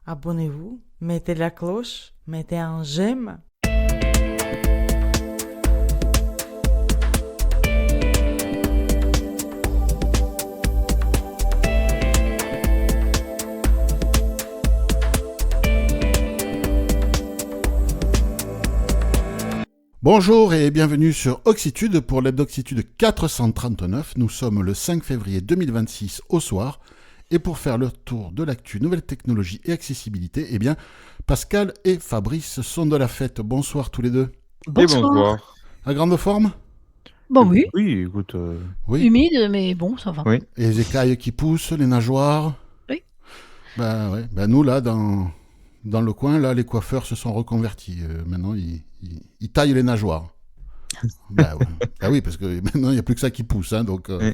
abonnez-vous, mettez la cloche, mettez un j'aime. Bonjour et bienvenue sur Oxitude pour l'Hebdoxitude 439. Nous sommes le 5 février 2026 au soir. Et pour faire le tour de l'actu, nouvelles technologies et accessibilité, eh bien, Pascal et Fabrice sont de la fête. Bonsoir tous les deux. Bonsoir. Et bonsoir. À grande forme ? Bon, oui. Oui, écoute. Oui. Humide, mais bon, ça va. Oui. Et les écailles qui poussent, les nageoires. Oui. Ben ouais. Ben nous là, dans le coin, là, les coiffeurs se sont reconvertis. Maintenant, ils taillent les nageoires. Ben ouais. Ben oui, parce que maintenant, il n'y a plus que ça qui pousse. Hein, donc, Oui.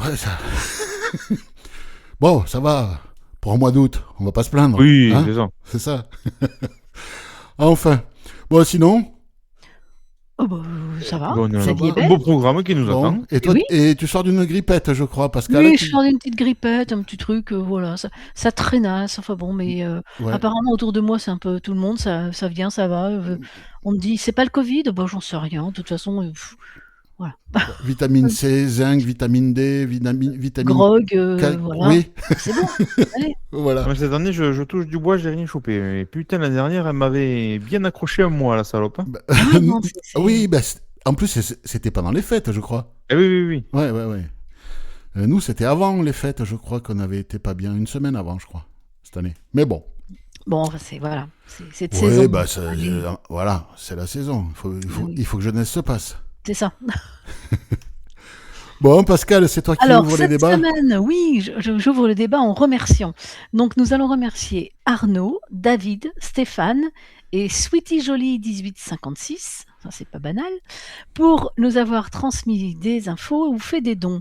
ouais, ça... Bon, ça va. Pour un mois d'août, on va pas se plaindre. Oui, hein, c'est ça. c'est ça. Enfin. Bon, sinon... Oh, bah, ça va. Bon, on a Ça y est un belle. beau programme qui nous Bon. attend. Et toi, Oui. et tu sors d'une grippette, je crois, Pascal. Oui, qui- je sors d'une petite grippette, un petit truc, voilà, ça traînasse, enfin bon, mais Ouais. apparemment autour de moi, c'est un peu tout le monde, ça vient, ça va. On me dit, c'est pas le Covid? Bah, j'en sais rien, de toute façon, voilà. Vitamine C, zinc, vitamine D, vitamine Grog, K. voilà. Oui, C'est bon, allez. voilà. Mais cette année, je touche du bois, j'ai rien chopé. Mais putain, l'année dernière, elle m'avait bien accroché à moi, la salope. Hein. Ah oui, non, c'est- Oui, bah, en plus, c'était pendant les fêtes, je crois. Eh oui, oui, oui. Ouais. Nous, c'était avant les fêtes, je crois qu'on avait été pas bien une semaine avant, je crois, cette année. Mais bon. Bon, enfin, voilà, c'est cette Oui, saison. bah, Allez, voilà, c'est la saison. Oui. Il faut que jeunesse se passe. c'est ça. Bon, Pascal, c'est toi qui Alors, ouvre les cette débats. semaine, oui, j'ouvre le débat en remerciant. Donc, nous allons remercier Arnaud, David, Stéphane et Sweetie Jolie 1856, ça c'est pas banal, pour nous avoir transmis des infos ou fait des dons.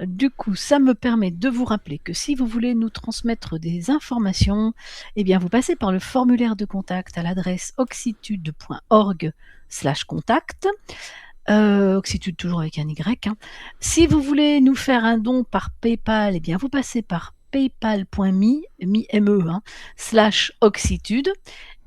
Du coup, ça me permet de vous rappeler que si vous voulez nous transmettre des informations, eh bien, vous passez par le formulaire de contact à l'adresse oxitude.org/contact. Oxitude toujours avec un Y. Hein. Si vous voulez nous faire un don par PayPal, eh bien vous passez par paypal.me /oxitude.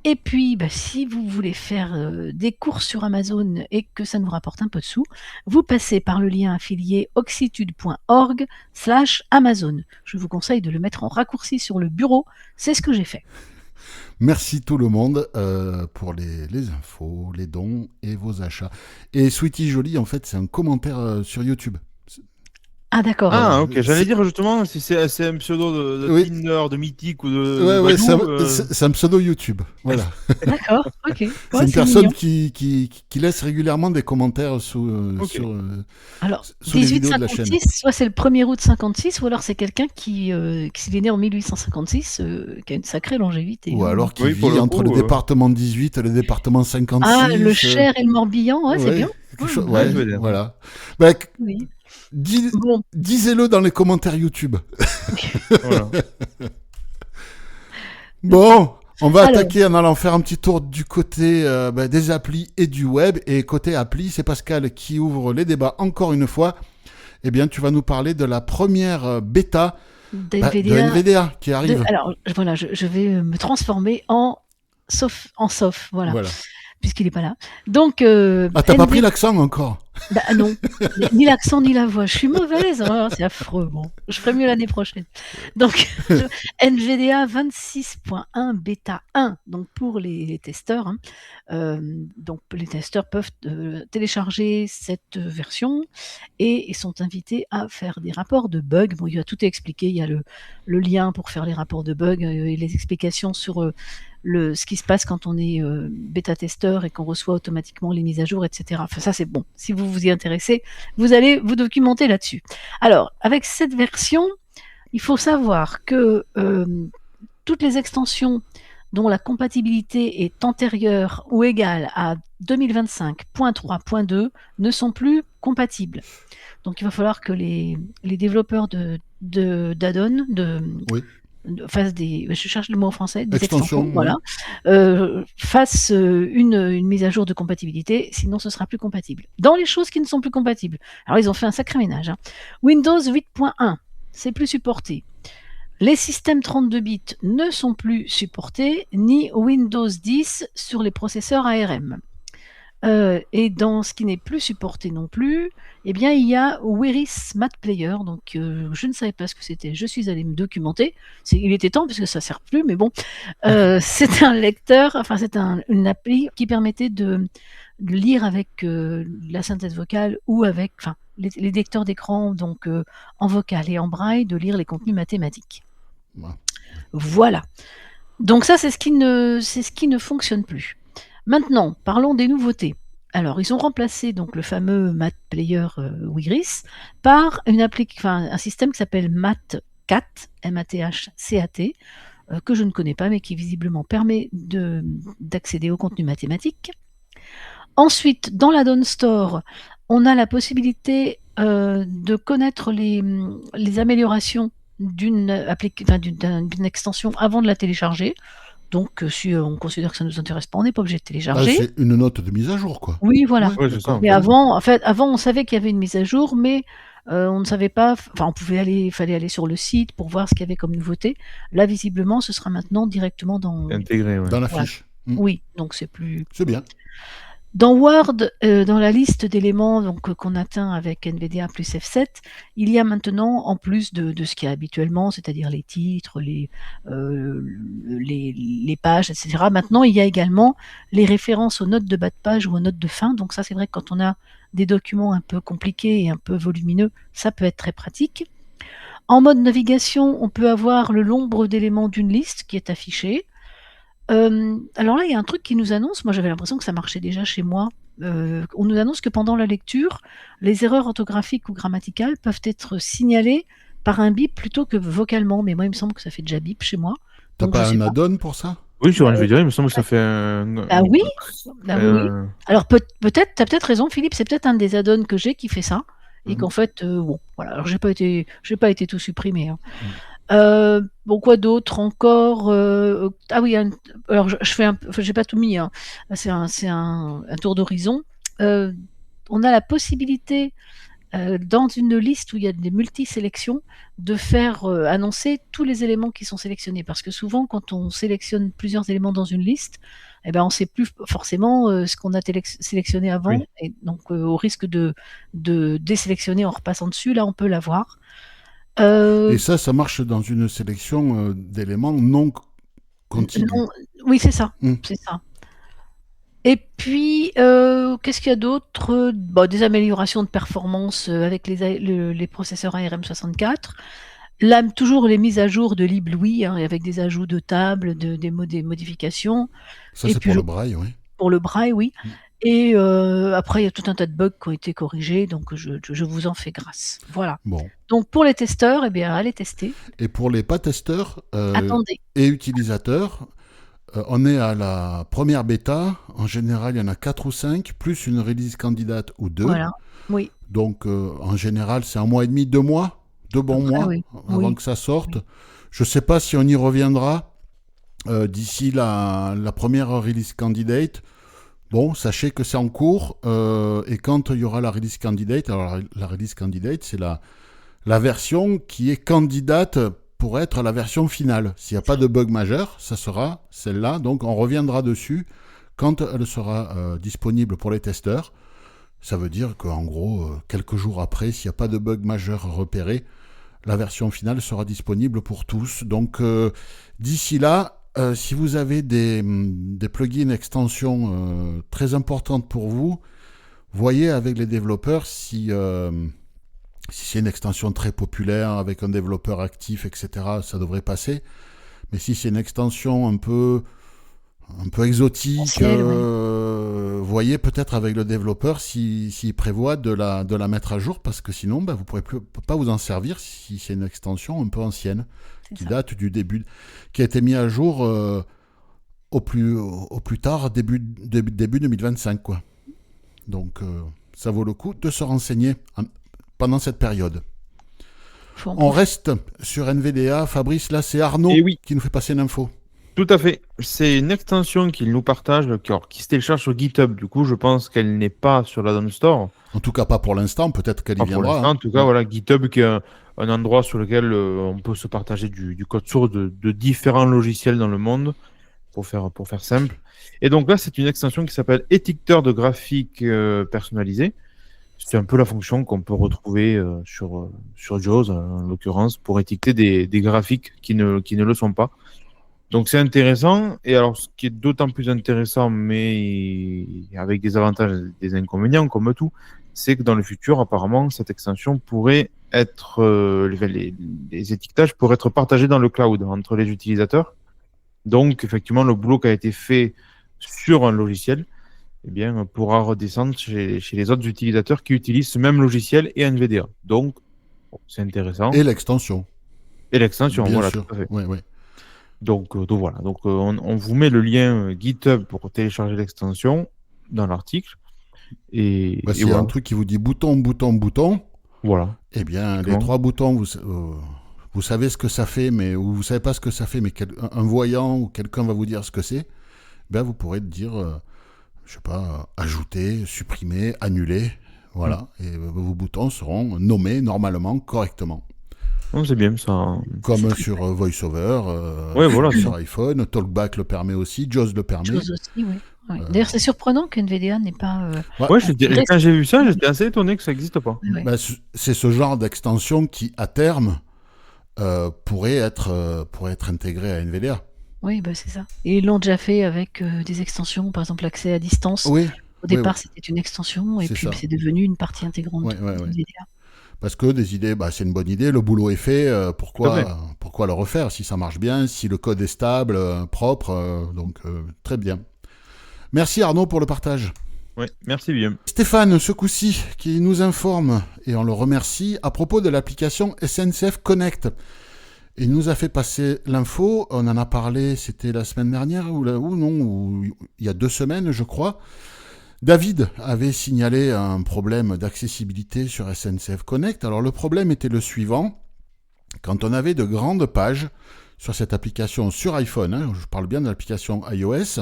Et puis, si vous voulez faire des courses sur Amazon et que ça nous rapporte un peu de sous, vous passez par le lien affilié oxitude.org/Amazon. Je vous conseille de le mettre en raccourci sur le bureau, c'est ce que j'ai fait. Merci tout le monde pour les infos, les dons et vos achats. Et Sweetie Jolie, en fait, c'est un commentaire sur YouTube. Ah d'accord. Ah, ok. J'allais c'est- dire justement si c'est un pseudo de Oui. Tinder, de Mythique ou de Ouais, Badou, c'est un pseudo YouTube. Voilà. D'accord, ok. C'est Ouais, une personne mignon. qui laisse régulièrement des commentaires sous, Ok. Alors, sous les vidéos de la chaîne. 1856, soit c'est le 1er août 56, ou alors c'est quelqu'un qui est né en 1856, qui a une sacrée longévité. Ou hein. alors qui Oui, pour vit le entre coup, le département 18 et le département 56. Ah, le Cher et le Morbihan, ouais, c'est ouais, bien. quelque chose- Ouais, ouais, je veux dire. voilà. Ben, Oui. Bon, disez-le dans les commentaires YouTube. Voilà. Bon, on va Alors. attaquer en allant faire un petit tour du côté des applis et du web. Et côté appli, c'est Pascal qui ouvre les débats encore une fois. Eh bien, tu vas nous parler de la première bêta de d'NVIDIA. NVIDIA qui arrive. Alors, voilà, je vais me transformer en Sof, voilà, Voilà. puisqu'il n'est pas là. Donc, Ah, t'as pas NVIDIA pris l'accent encore? non, ni l'accent ni la voix. Je suis mauvaise, hein, c'est affreux. Bon, je ferai mieux l'année prochaine. Donc, NVIDIA 26.1 bêta 1, donc pour les testeurs. Hein. Donc, les testeurs peuvent télécharger cette version et sont invités à faire des rapports de bugs. Bon, il y a tout expliqué. Il y a le lien pour faire les rapports de bugs et les explications sur ce qui se passe quand on est bêta-testeur et qu'on reçoit automatiquement les mises à jour, etc. Enfin, ça, c'est bon. Si vous vous y intéressez, vous allez vous documenter là-dessus. Alors, avec cette version, il faut savoir que toutes les extensions dont la compatibilité est antérieure ou égale à 2025.3.2 ne sont plus compatibles. Donc, il va falloir que les développeurs d'add-on, Oui. fassent je cherche le mot en français, des Extensions, extensions, voilà, fassent une mise à jour de compatibilité, sinon ce sera plus compatible. Dans les choses qui ne sont plus compatibles, alors ils ont fait un sacré ménage. Hein. Windows 8.1, c'est plus supporté. Les systèmes 32 bits ne sont plus supportés, ni Windows 10 sur les processeurs ARM. Et dans ce qui n'est plus supporté non plus, eh bien, il y a Wiris Math Player. Donc, je ne savais pas ce que c'était. Je suis allée me documenter. Il était temps parce que ça ne sert plus, mais bon. C'est un lecteur, enfin, c'est une appli qui permettait de lire avec la synthèse vocale ou avec les lecteurs d'écran, donc en vocal et en braille, de lire les contenus mathématiques. Ouais. Voilà. Donc ça, c'est ce qui ne fonctionne plus. Maintenant, parlons des nouveautés. Alors, ils ont remplacé donc le fameux Math Player Wiris par un système qui s'appelle Mathcat, M-A-T-H-C-A-T, que je ne connais pas, mais qui visiblement permet d'accéder au contenu mathématique. Ensuite, dans l'Add-on Store, on a la possibilité de connaître les améliorations d'une extension avant de la télécharger. Donc, si on considère que ça ne nous intéresse pas, on n'est pas obligé de télécharger. C'est une note de mise à jour, quoi. Oui, voilà. Ouais, c'est ça. Mais avant, on savait qu'il y avait une mise à jour, mais on ne savait pas. Enfin, il fallait aller sur le site pour voir ce qu'il y avait comme nouveauté. Là, visiblement, ce sera maintenant directement dans. Intégré, ouais. Dans la Voilà. fiche. Oui, donc c'est plus. C'est bien. Dans Word, dans la liste d'éléments qu'on atteint avec NVDA plus F7, il y a maintenant, en plus de ce qu'il y a habituellement, c'est-à-dire les titres, les pages, etc., maintenant il y a également les références aux notes de bas de page ou aux notes de fin. Donc ça, c'est vrai que quand on a des documents un peu compliqués et un peu volumineux, ça peut être très pratique. En mode navigation, on peut avoir le nombre d'éléments d'une liste qui est affiché. Alors là, il y a un truc qui nous annonce, moi j'avais l'impression que ça marchait déjà chez moi, on nous annonce que pendant la lecture, les erreurs orthographiques ou grammaticales peuvent être signalées par un bip plutôt que vocalement, mais moi il me semble que ça fait déjà bip chez moi. T'as Donc, pas je sais un pas. add-on pour ça? Oui, sur NVIDIA, il me semble que ça fait Bah oui, oui. Alors peut-être, t'as peut-être raison Philippe, c'est peut-être un des add-ons que j'ai qui fait ça, et qu'en fait, bon, voilà, alors j'ai pas été tout supprimé, hein. Bon, quoi d'autre encore? Ah oui, alors j'ai pas tout mis, hein. C'est un tour d'horizon. On a la possibilité, dans une liste où il y a des multi-sélections, de faire annoncer tous les éléments qui sont sélectionnés. Parce que souvent, quand on sélectionne plusieurs éléments dans une liste, eh ben, on ne sait plus forcément ce qu'on a sélectionné avant. Oui. Et donc, au risque de désélectionner en repassant dessus, là, on peut l'avoir. Et ça marche dans une sélection d'éléments non continus. Oui, c'est ça. Mm. C'est ça. Et puis, qu'est-ce qu'il y a d'autre? Des améliorations de performance avec les processeurs ARM64. Là, toujours les mises à jour de LibLouis, hein, avec des ajouts de tables, des modifications. Ça, Et c'est puis, pour le braille, oui. Pour le braille, oui. Mm. Et après, il y a tout un tas de bugs qui ont été corrigés, donc je vous en fais grâce. Voilà. Bon. Donc, pour les testeurs, eh bien, allez tester. Et pour les pas testeurs Attendez. et utilisateurs, on est à la première bêta. En général, il y en a 4 ou 5, plus une release candidate ou 2. Voilà. Oui. Donc, en général, c'est 1 mois et demi, 2 mois, 2 bons mois oui. avant que ça sorte. Oui. Je ne sais pas si on y reviendra d'ici la première release candidate. Bon, sachez que c'est en cours et quand il y aura la release candidate, alors la release candidate, c'est la version qui est candidate pour être la version finale. S'il n'y a pas de bug majeur, ça sera celle-là. Donc, on reviendra dessus quand elle sera disponible pour les testeurs. Ça veut dire qu'en gros, quelques jours après, s'il n'y a pas de bug majeur repéré, la version finale sera disponible pour tous. Donc, d'ici là, si vous avez des plugins extensions très importantes pour vous, voyez avec les développeurs si c'est une extension très populaire avec un développeur actif, etc., ça devrait passer. Mais si c'est une extension un peu exotique, voyez peut-être avec le développeur s'il prévoit de la mettre à jour, parce que sinon, vous ne pourrez pas vous en servir si c'est une extension un peu ancienne, qui date du début, qui a été mis à jour au plus tard, début 2025, quoi. Donc, ça vaut le coup de se renseigner pendant cette période. On reste sur NVDA. Fabrice, là, c'est Arnaud qui nous fait passer une info. Tout à fait. C'est une extension qu'il nous partage, qui se télécharge sur GitHub. Du coup, je pense qu'elle n'est pas sur l'Add-on Store. En tout cas, pas pour l'instant. Peut-être qu'elle y viendra. En tout cas, voilà, GitHub, un endroit sur lequel on peut se partager du code source de différents logiciels dans le monde, pour faire simple. Et donc là, c'est une extension qui s'appelle étiqueteur de graphiques personnalisé. C'est un peu la fonction qu'on peut retrouver sur JAWS, en l'occurrence, pour étiqueter des graphiques qui ne le sont pas. Donc c'est intéressant. Et alors, ce qui est d'autant plus intéressant, mais avec des avantages et des inconvénients, comme tout, c'est que dans le futur, apparemment, cette extension pourrait être, les étiquetages pourraient être partagés dans le cloud entre les utilisateurs. Donc, effectivement, le boulot qui a été fait sur un logiciel, eh bien, pourra redescendre chez les autres utilisateurs qui utilisent ce même logiciel et NVDA. Donc, bon, c'est intéressant. Et l'extension. Et l'extension, Bien voilà, sûr. tout à fait. Ouais. Donc voilà. Donc, on vous met le lien GitHub pour télécharger l'extension dans l'article. Et S'il y a voilà. un truc qui vous dit bouton, Voilà. eh bien, les Exactement. 3 boutons, vous savez ce que ça fait, mais ou vous savez pas ce que ça fait, mais un voyant ou quelqu'un va vous dire ce que c'est, ben vous pourrez dire, je sais pas, ajouter, supprimer, annuler, voilà, et vos boutons seront nommés normalement, correctement. Non, c'est bien ça. Comme C'est sur VoiceOver, Ouais, voilà, sur ça. iPhone, TalkBack le permet aussi, JAWS le permet. Chose aussi, oui. Oui. D'ailleurs, c'est surprenant que NVDA n'ait pas. Ouais, quand j'ai vu ça, Oui. j'étais assez étonné que ça n'existe pas. Oui. Ben, c'est ce genre d'extension qui, à terme, pourrait être intégré à NVDA. Oui, bah, c'est ça. Et ils l'ont déjà fait avec des extensions, par exemple l'accès à distance. Oui. Au départ, oui. c'était une extension, et C'est puis ça. c'est devenu une partie intégrante Ouais. de NVDA. Parce que des idées, c'est une bonne idée, le boulot est fait, Tout à fait. pourquoi le refaire si ça marche bien, si le code est stable, propre, donc très bien. Merci Arnaud pour le partage. Ouais, merci bien. Stéphane, ce coup-ci, qui nous informe, et on le remercie, à propos de l'application SNCF Connect. Il nous a fait passer l'info, on en a parlé, c'était la semaine dernière, ou il y a 2 semaines, je crois. David avait signalé un problème d'accessibilité sur SNCF Connect. Alors le problème était le suivant. Quand on avait de grandes pages sur cette application sur iPhone, je parle bien de l'application iOS,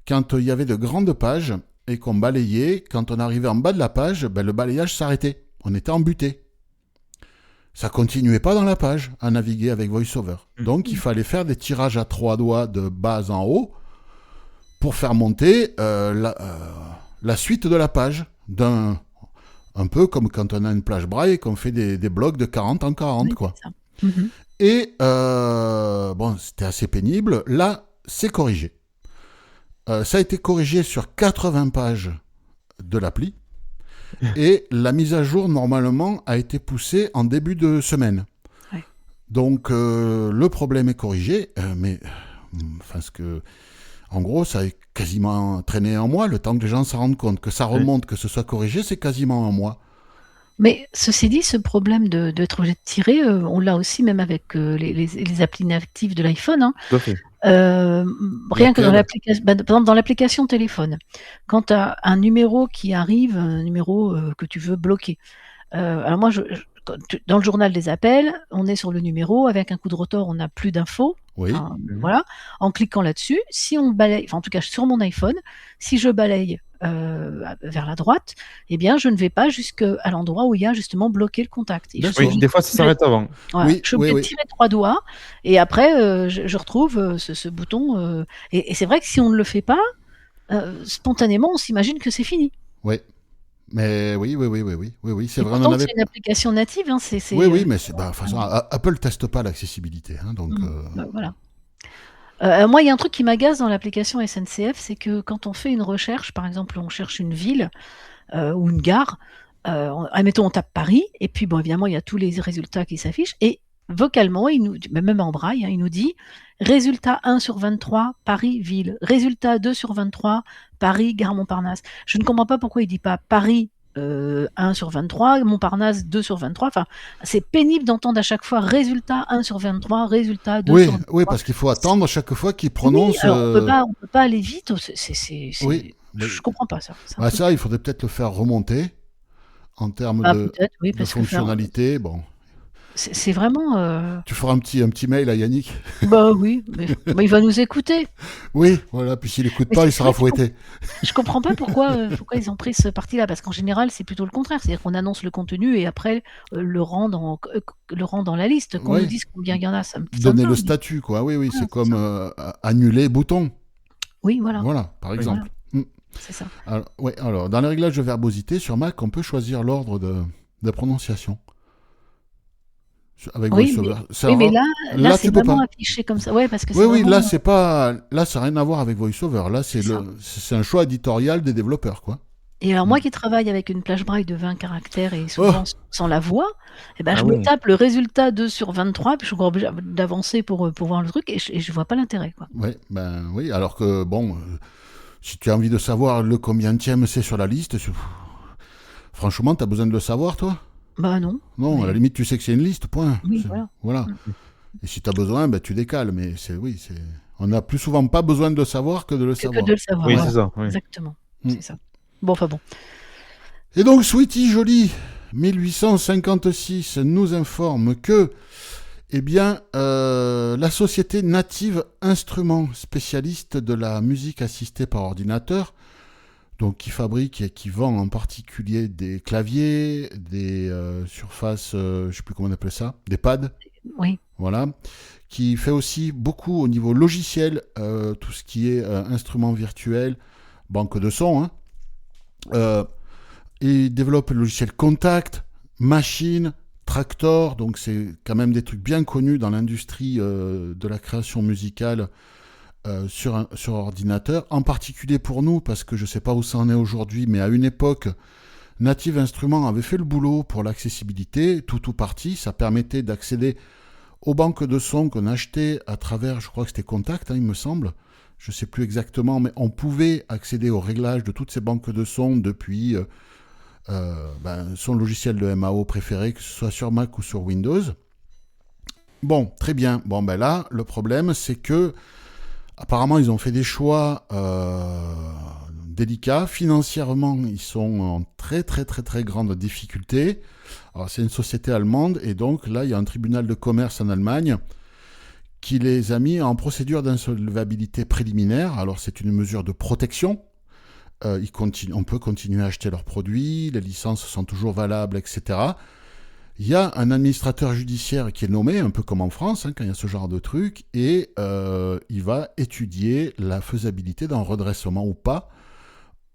quand il y avait de grandes pages et qu'on balayait, quand on arrivait en bas de la page, le balayage s'arrêtait. On était embuté. Ça continuait pas dans la page à naviguer avec VoiceOver. Donc il fallait faire des tirages à 3 doigts de bas en haut pour faire monter la suite de la page, un peu comme quand on a une plage braille et qu'on fait des blocs de 40 en 40, Oui, quoi. c'est ça. Et c'était assez pénible. Là, c'est corrigé. Ça a été corrigé sur 80 pages de l'appli. Et la mise à jour, normalement, a été poussée en début de semaine. Ouais. Donc, le problème est corrigé, mais en gros, ça a quasiment traîné un mois, le temps que les gens se rendent compte. Que ça remonte, que ce soit corrigé, c'est quasiment un mois. Mais ceci dit, ce problème d'être obligé de tirer, on l'a aussi même avec les applis natives de l'iPhone. Hein. Tout à fait. Rien que dans l'application, par exemple dans l'application téléphone, quand tu as un numéro qui arrive, un numéro que tu veux bloquer. Alors moi, dans le journal des appels, on est sur le numéro, avec un coup de rotor, on n'a plus d'infos. Oui. Voilà. En cliquant là-dessus, si on balaye, en tout cas sur mon iPhone, si je balaye vers la droite, eh bien, je ne vais pas jusqu'à l'endroit où il y a justement bloqué le contact. Et Oui, des fois, ça s'arrête avant. Voilà, Oui, je suis obligée de tirer 3 doigts, et après, je retrouve ce bouton. Et c'est vrai que si on ne le fait pas, spontanément, on s'imagine que c'est fini. Oui. Mais oui, c'est Et vrai. pourtant, c'est une application native. Hein, Oui, mais de toute façon, Apple ne teste pas l'accessibilité. Donc, voilà. Moi, il y a un truc qui m'agace dans l'application SNCF, c'est que quand on fait une recherche, par exemple, on cherche une ville ou une gare, admettons, on tape Paris, et puis, bon, évidemment, il y a tous les résultats qui s'affichent, et vocalement, même en braille, il nous dit résultat 1 sur 23, Paris, ville. Résultat 2 sur 23, Paris, gare Montparnasse. Je ne comprends pas pourquoi il ne dit pas Paris 1 sur 23, Montparnasse 2 sur 23. Enfin, c'est pénible d'entendre à chaque fois résultat 1 sur 23, résultat 2 sur 23. Oui, parce qu'il faut attendre chaque fois qu'il prononce. Oui, alors on peut pas aller vite. Oui, je comprends pas ça. Ça, il faudrait peut-être le faire remonter en termes de peut-être, oui, parce fonctionnalité. Bon. c'est vraiment. Tu feras un petit mail à Yannick. Bah oui, mais il va nous écouter. Oui, voilà, puis s'il écoute Mais pas, c'est il sera vrai, fouetté. je comprends pas pourquoi ils ont pris ce parti-là, parce qu'en général, c'est plutôt le contraire. C'est-à-dire qu'on annonce le contenu et après le rang dans la liste. Qu'on nous Oui, dise combien il y en a, ça me donner le dingue. statut, quoi. Oui, oui, Voilà, c'est c'est comme ça. annuler bouton. Oui, voilà, Voilà, par Oui. exemple. Mm. c'est ça. Alors, ouais, alors, dans les réglages de verbosité, sur Mac, on peut choisir l'ordre de prononciation. Avec Oui, VoiceOver. mais là, Là, c'est tu peux vraiment pas. affiché comme ça. Ouais, parce que Oui, c'est oui, vraiment. là, c'est pas. Là, ça n'a rien à voir avec VoiceOver. Là, C'est ça. c'est un choix éditorial des développeurs, quoi. Et alors, Mm. moi qui travaille avec une plage braille de 20 caractères et Oh, souvent sans la voix, eh ben, Ah je me oui. tape le résultat 2 sur 23, puis je suis encore obligée d'avancer pour voir le truc, et je vois pas l'intérêt, quoi. ouais, ben oui, alors que, bon, si tu as envie de savoir le combienième c'est sur la liste, franchement, tu as besoin de le savoir, toi? Bah non, Non, à la mais limite, tu sais que c'est une liste, point. oui, voilà. Voilà. Mm. Et si tu as besoin, ben, tu décales. Mais on a plus souvent pas besoin de le savoir que de le Que de savoir. le savoir, Oui, voilà. c'est ça. Oui. Exactement, Mm. c'est ça. Bon, enfin bon. Et donc, Sweetie Jolie, 1856, nous informe que, eh bien, la société Native Instruments, spécialiste de la musique assistée par ordinateur, donc qui fabrique et qui vend en particulier des claviers, des surfaces, je ne sais plus comment on appelle ça, des pads, Oui, voilà, qui fait aussi beaucoup au niveau logiciel, tout ce qui est instruments virtuels, banque de son, hein, et développe le logiciel Contact, Machine, Tractor, donc c'est quand même des trucs bien connus dans l'industrie de la création musicale sur ordinateur, en particulier pour nous, parce que je ne sais pas où ça en est aujourd'hui, mais à une époque, Native Instruments avait fait le boulot pour l'accessibilité, tout ou partie, ça permettait d'accéder aux banques de sons qu'on achetait à travers, je crois que c'était Contact, hein, il me semble, je ne sais plus exactement, mais on pouvait accéder au réglage de toutes ces banques de sons depuis son logiciel de MAO préféré, que ce soit sur Mac ou sur Windows. Bon, très bien. Bon, ben là, le problème, c'est que apparemment, ils ont fait des choix délicats. Financièrement, ils sont en très, très, très, très grande difficulté. Alors, c'est une société allemande, et donc là, il y a un tribunal de commerce en Allemagne qui les a mis en procédure d'insolvabilité préliminaire. Alors, c'est une mesure de protection. On peut continuer à acheter leurs produits, les licences sont toujours valables, etc. Il y a un administrateur judiciaire qui est nommé, un peu comme en France, hein, quand il y a ce genre de truc, et il va étudier la faisabilité d'un redressement ou pas,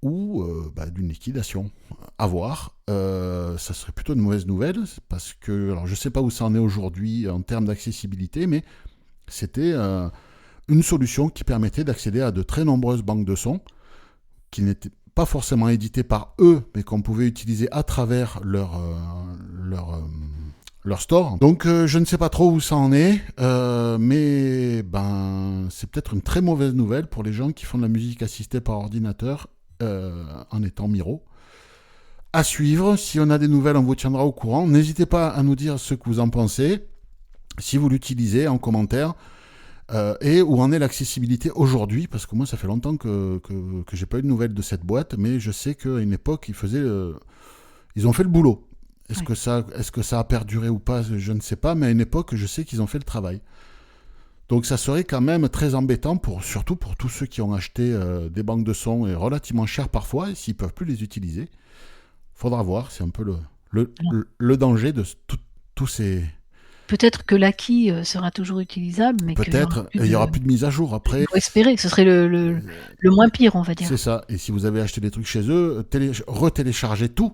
ou d'une liquidation. À voir. Ça serait plutôt une mauvaise nouvelle, parce que, alors je ne sais pas où ça en est aujourd'hui en termes d'accessibilité, mais c'était une solution qui permettait d'accéder à de très nombreuses banques de sons, qui n'étaient pas forcément éditées par eux, mais qu'on pouvait utiliser à travers leur store. Donc je ne sais pas trop où ça en est, mais c'est peut-être une très mauvaise nouvelle pour les gens qui font de la musique assistée par ordinateur en étant Miro. À suivre, si on a des nouvelles, on vous tiendra au courant. N'hésitez pas à nous dire ce que vous en pensez, si vous l'utilisez en commentaire. Et où en est l'accessibilité aujourd'hui, parce que moi ça fait longtemps que j'ai pas eu de nouvelles de cette boîte, mais je sais qu'à une époque ils ont fait le boulot. Est-ce que ça a perduré ou pas, je ne sais pas, mais à une époque je sais qu'ils ont fait le travail. Donc ça serait quand même très embêtant, surtout pour tous ceux qui ont acheté des banques de sons et relativement chères parfois, et s'ils peuvent plus les utiliser. Faudra voir, c'est un peu le danger de tous ces... peut-être que l'acquis sera toujours utilisable, mais Peut-être, il n'y aura plus de mise à jour après. Il faut espérer, ce serait le moins pire, on va dire. C'est ça. Et si vous avez acheté des trucs chez eux, retéléchargez tout.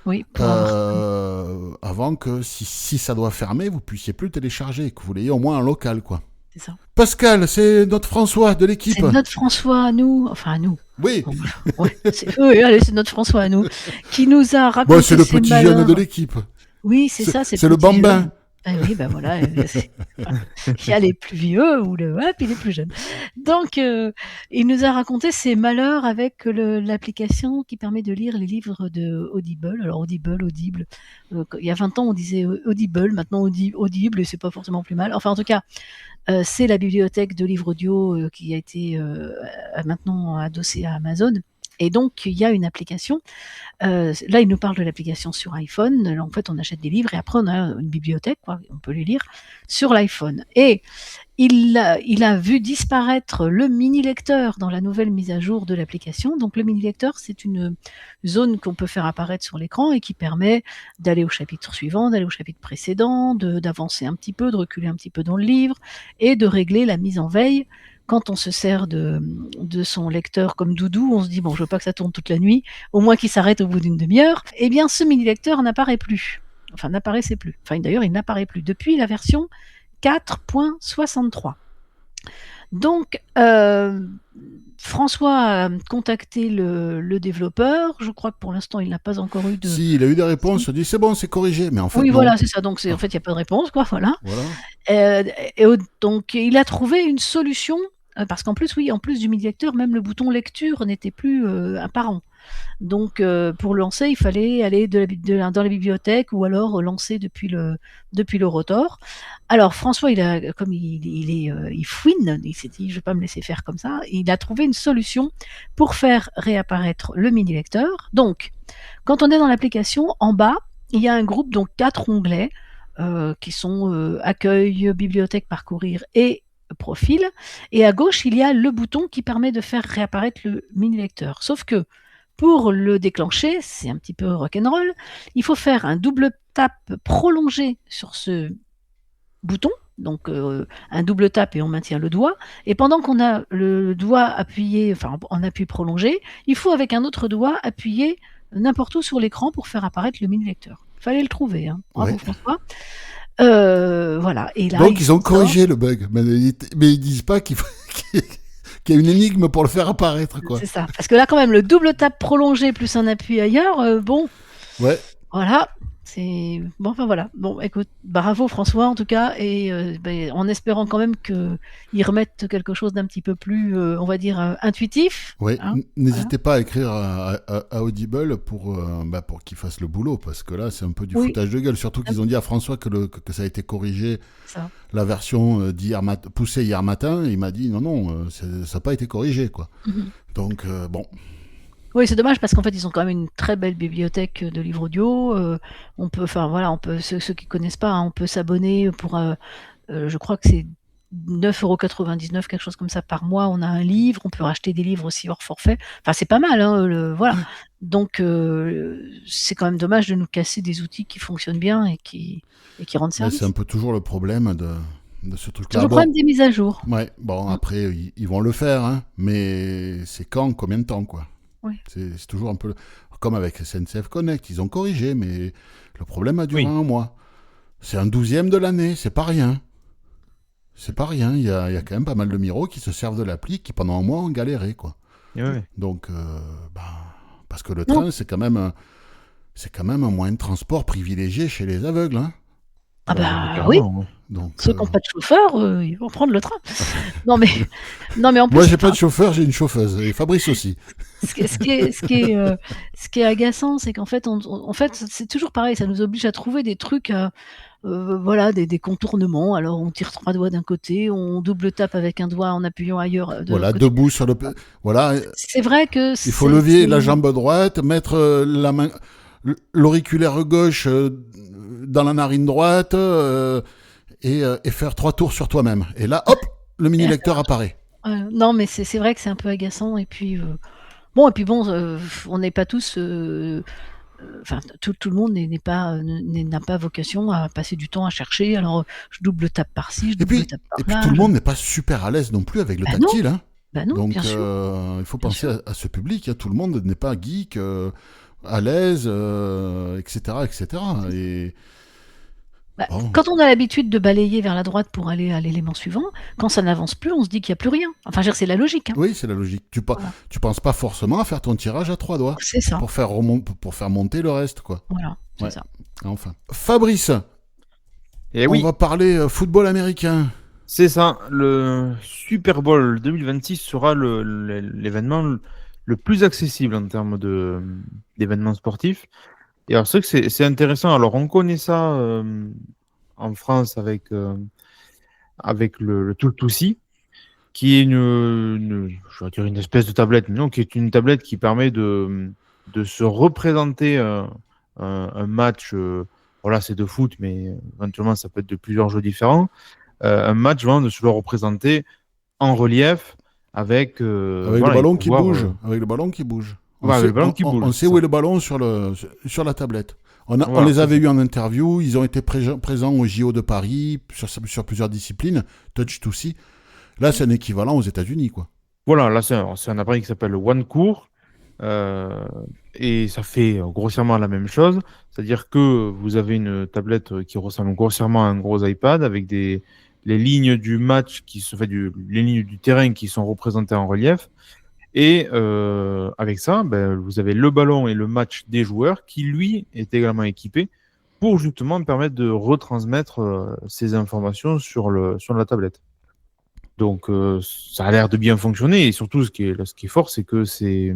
Oui, avant que, si ça doit fermer, vous puissiez plus le télécharger, que vous l'ayez au moins en local, quoi. c'est ça. Pascal, c'est notre François de l'équipe. C'est notre François à nous, enfin à nous. Oui. Ouais, c'est notre François à nous, qui nous a raconté Bon, c'est le ses petit malheurs. jeune de l'équipe. Oui, c'est ça, c'est le petit bambin. jeune. Ah oui, ben voilà, il y a les plus vieux puis les plus jeunes. Donc, il nous a raconté ses malheurs avec l'application qui permet de lire les livres de Audible. Alors Audible. Il y a 20 ans, on disait Audible, maintenant Audible, et c'est pas forcément plus mal. Enfin, en tout cas, c'est la bibliothèque de livres audio qui a été maintenant adossée à Amazon. Et donc, il y a une application. Là, il nous parle de l'application sur iPhone. En fait, on achète des livres et après, on a une bibliothèque, quoi. On peut les lire sur l'iPhone. Et il a vu disparaître le mini-lecteur dans la nouvelle mise à jour de l'application. Donc, le mini-lecteur, c'est une zone qu'on peut faire apparaître sur l'écran et qui permet d'aller au chapitre suivant, d'aller au chapitre précédent, d'avancer un petit peu, de reculer un petit peu dans le livre et de régler la mise en veille. Quand on se sert de son lecteur comme doudou, on se dit bon, je veux pas que ça tourne toute la nuit, au moins qu'il s'arrête au bout d'une demi-heure. Eh bien, ce mini-lecteur n'apparaît plus. Enfin, n'apparaissait plus. Enfin, d'ailleurs, il n'apparaît plus depuis la version 4.63. Donc, François a contacté le développeur. Je crois que pour l'instant, il n'a pas encore eu de... Si, il a eu des réponses, il dit c'est bon, c'est corrigé, mais en fait, Oui, non. voilà, c'est ça. Donc, en fait, il n'y a pas de réponse, quoi, voilà. Donc, il a trouvé une solution, parce qu'en plus, oui, en plus du mini-lecteur, même le bouton lecture n'était plus apparent. Donc, pour lancer, il fallait aller dans la bibliothèque ou alors lancer depuis le rotor. Alors, François, comme il fouine, il s'est dit, je ne vais pas me laisser faire comme ça. Il a trouvé une solution pour faire réapparaître le mini-lecteur. Donc, quand on est dans l'application, en bas, il y a un groupe, donc 4 onglets, qui sont accueil, bibliothèque, parcourir et profil. Et à gauche, il y a le bouton qui permet de faire réapparaître le mini-lecteur. Sauf que pour le déclencher, c'est un petit peu rock'n'roll, il faut faire un double tap prolongé sur ce bouton, donc un double tap et on maintient le doigt, et pendant qu'on a le doigt appuyé, enfin en appui prolongé, il faut avec un autre doigt appuyer n'importe où sur l'écran pour faire apparaître le mini-lecteur. Fallait le trouver, hein. Bravo François. Voilà. Et là, donc ils ont corrigé le bug, mais ils disent pas qu'il y a une énigme pour le faire apparaître, quoi. C'est ça. Parce que là, quand même, le double tap prolongé plus un appui ailleurs, bon. Ouais. Voilà. C'est bon. Enfin voilà. Bon, écoute, bravo François en tout cas, et en espérant quand même qu'ils remettent quelque chose d'un petit peu plus, on va dire, intuitif. Oui. Hein, n'hésitez pas à écrire à Audible pour qu'il fasse le boulot, parce que là, c'est un peu du foutage de gueule. Surtout qu'ils ont dit à François que ça a été corrigé. Ça. La version poussée hier matin, il m'a dit non, ça n'a pas été corrigé, quoi. Donc, bon. Oui, c'est dommage parce qu'en fait, ils ont quand même une très belle bibliothèque de livres audio. On peut, ceux qui connaissent pas, hein, on peut s'abonner pour, je crois que c'est 9,99 €, quelque chose comme ça par mois. On a un livre, on peut racheter des livres aussi hors forfait. Enfin, c'est pas mal, hein, voilà. Donc, c'est quand même dommage de nous casser des outils qui fonctionnent bien et qui rendent service. C'est un peu toujours le problème de ce truc-là. C'est le problème des mises à jour. Ouais, bon, après, ils vont le faire, hein, mais c'est combien de temps, quoi. Oui. C'est toujours un peu comme avec SNCF Connect, ils ont corrigé, mais le problème a duré 1 mois. C'est un 12e de l'année, c'est pas rien. C'est pas rien, il y a quand même pas mal de Miro qui se servent de l'appli, qui pendant 1 mois ont galéré, quoi. Ouais. Donc, parce que le train, c'est quand même un moyen de transport privilégié chez les aveugles, hein. Ah bah oui. Donc, ceux qui n'ont pas de chauffeur, ils vont prendre le train. non mais en plus. Moi, j'ai pas de chauffeur, j'ai une chauffeuse, et Fabrice aussi. Ce qui est agaçant, c'est qu'en fait, en fait, c'est toujours pareil. Ça nous oblige à trouver des trucs, voilà, des contournements. Alors, on tire 3 doigts d'un côté, on double tape avec un doigt en appuyant ailleurs. Voilà, debout sur le. Voilà. C'est vrai que il faut lever la jambe droite, mettre la main, l'auriculaire gauche dans la narine droite et faire 3 tours sur toi-même. Et là, hop, le mini lecteur apparaît. Non, mais c'est vrai que c'est un peu agaçant. Et puis on n'est pas tous. Enfin, tout le monde n'a pas vocation à passer du temps à chercher. Alors, je double tape par-ci, je double tape par-là. Et puis, tout le monde n'est pas super à l'aise non plus avec le tactile. Hein. Non, donc, bien sûr. Il faut penser à ce public. Hein. Tout le monde n'est pas geek, à l'aise, etc., etc. Et quand on a l'habitude de balayer vers la droite pour aller à l'élément suivant, quand ça n'avance plus, on se dit qu'il n'y a plus rien. Enfin, c'est la logique. Hein. Oui, c'est la logique. Tu penses pas forcément à faire ton tirage à 3 doigts. C'est ça. Pour faire monter le reste, quoi. Voilà, c'est ça. Enfin. Fabrice, on va parler football américain. C'est ça. Le Super Bowl 2026 sera l'événement le plus accessible en termes d'événements sportifs. Et alors, c'est vrai que c'est intéressant. Alors, on connaît ça en France avec le Tout-Aussi. qui est je vais dire une espèce de tablette, mais non, qui est une tablette qui permet de se représenter un match. Voilà, c'est de foot, mais éventuellement, ça peut être de plusieurs jeux différents. Un match, vraiment, de se le représenter en relief avec, Avec voilà, le ballon et qui pouvoir, bouge. Avec le ballon qui bouge. Ouais, avec le ballon qui bouge, On c'est sait où ça. est le ballon sur la tablette. On Voilà, les c'est avait ça. eus en interview. Ils ont été présents au JO de Paris sur plusieurs disciplines. Touch2See. Là, c'est un équivalent aux États-Unis, quoi. Voilà, là, c'est un appareil qui s'appelle OneCourt. Et ça fait grossièrement la même chose. C'est-à-dire que vous avez une tablette qui ressemble grossièrement à un gros iPad avec les lignes du match les lignes du terrain qui sont représentées en relief. Et avec ça, vous avez le ballon et le match des joueurs qui, lui, est également équipé pour justement permettre de retransmettre ces informations sur la tablette. Donc, ça a l'air de bien fonctionner. Et surtout, ce qui est fort, c'est que c'est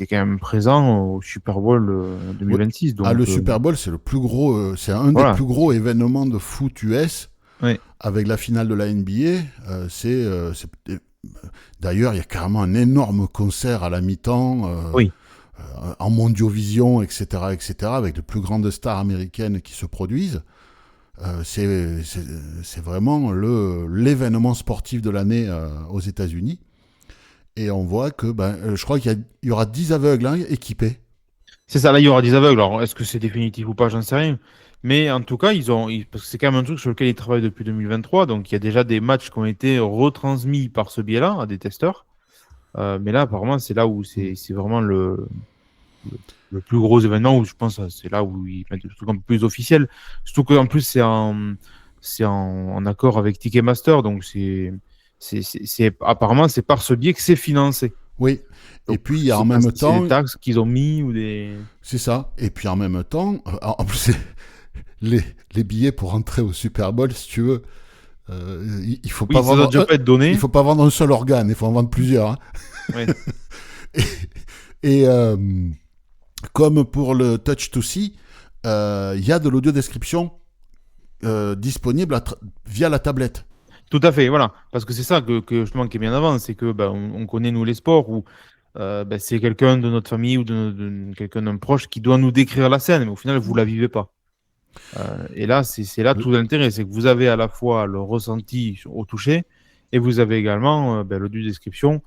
quand même présent au Super Bowl 2026. Donc, le Super Bowl, c'est le plus gros, c'est un voilà. des plus gros événements de foot US. Ouais. Avec la finale de la NBA. D'ailleurs, il y a carrément un énorme concert à la mi-temps. Oui. En Mondiovision, etc., avec les plus grandes stars américaines qui se produisent. C'est vraiment l'événement sportif de l'année aux États-Unis. Et on voit que, je crois qu'il y aura 10 aveugles équipés. C'est ça, là, il y aura des aveugles. Alors, est-ce que c'est définitif ou pas, j'en sais rien. Mais en tout cas, parce que c'est quand même un truc sur lequel ils travaillent depuis 2023. Donc, il y a déjà des matchs qui ont été retransmis par ce biais-là à des testeurs. Mais là, apparemment, c'est là où c'est vraiment le plus gros événement, où je pense que c'est là où ils mettent des trucs un peu plus officiels. Surtout qu'en plus, c'est en accord avec Ticketmaster. Donc, apparemment, c'est par ce biais que c'est financé. Oui. Donc, et puis, il y a en même temps. C'est des taxes qu'ils ont mis ou des. C'est ça. Et puis, en même temps, en plus, les billets pour entrer au Super Bowl, si tu veux, il faut pas vendre. Ça doit pas être donné. Il faut pas vendre un seul organe, il faut en vendre plusieurs. Hein. Ouais. et comme pour le Touch2See, il y a de l'audio-description disponible via la tablette. Tout à fait, voilà. Parce que c'est ça que justement qui est bien avant, c'est que on connaît nous les sports où c'est quelqu'un de notre famille ou de quelqu'un d'un proche qui doit nous décrire la scène, mais au final vous la vivez pas. Et là, c'est là tout l'intérêt, c'est que vous avez à la fois le ressenti au toucher et vous avez également l'audio-description.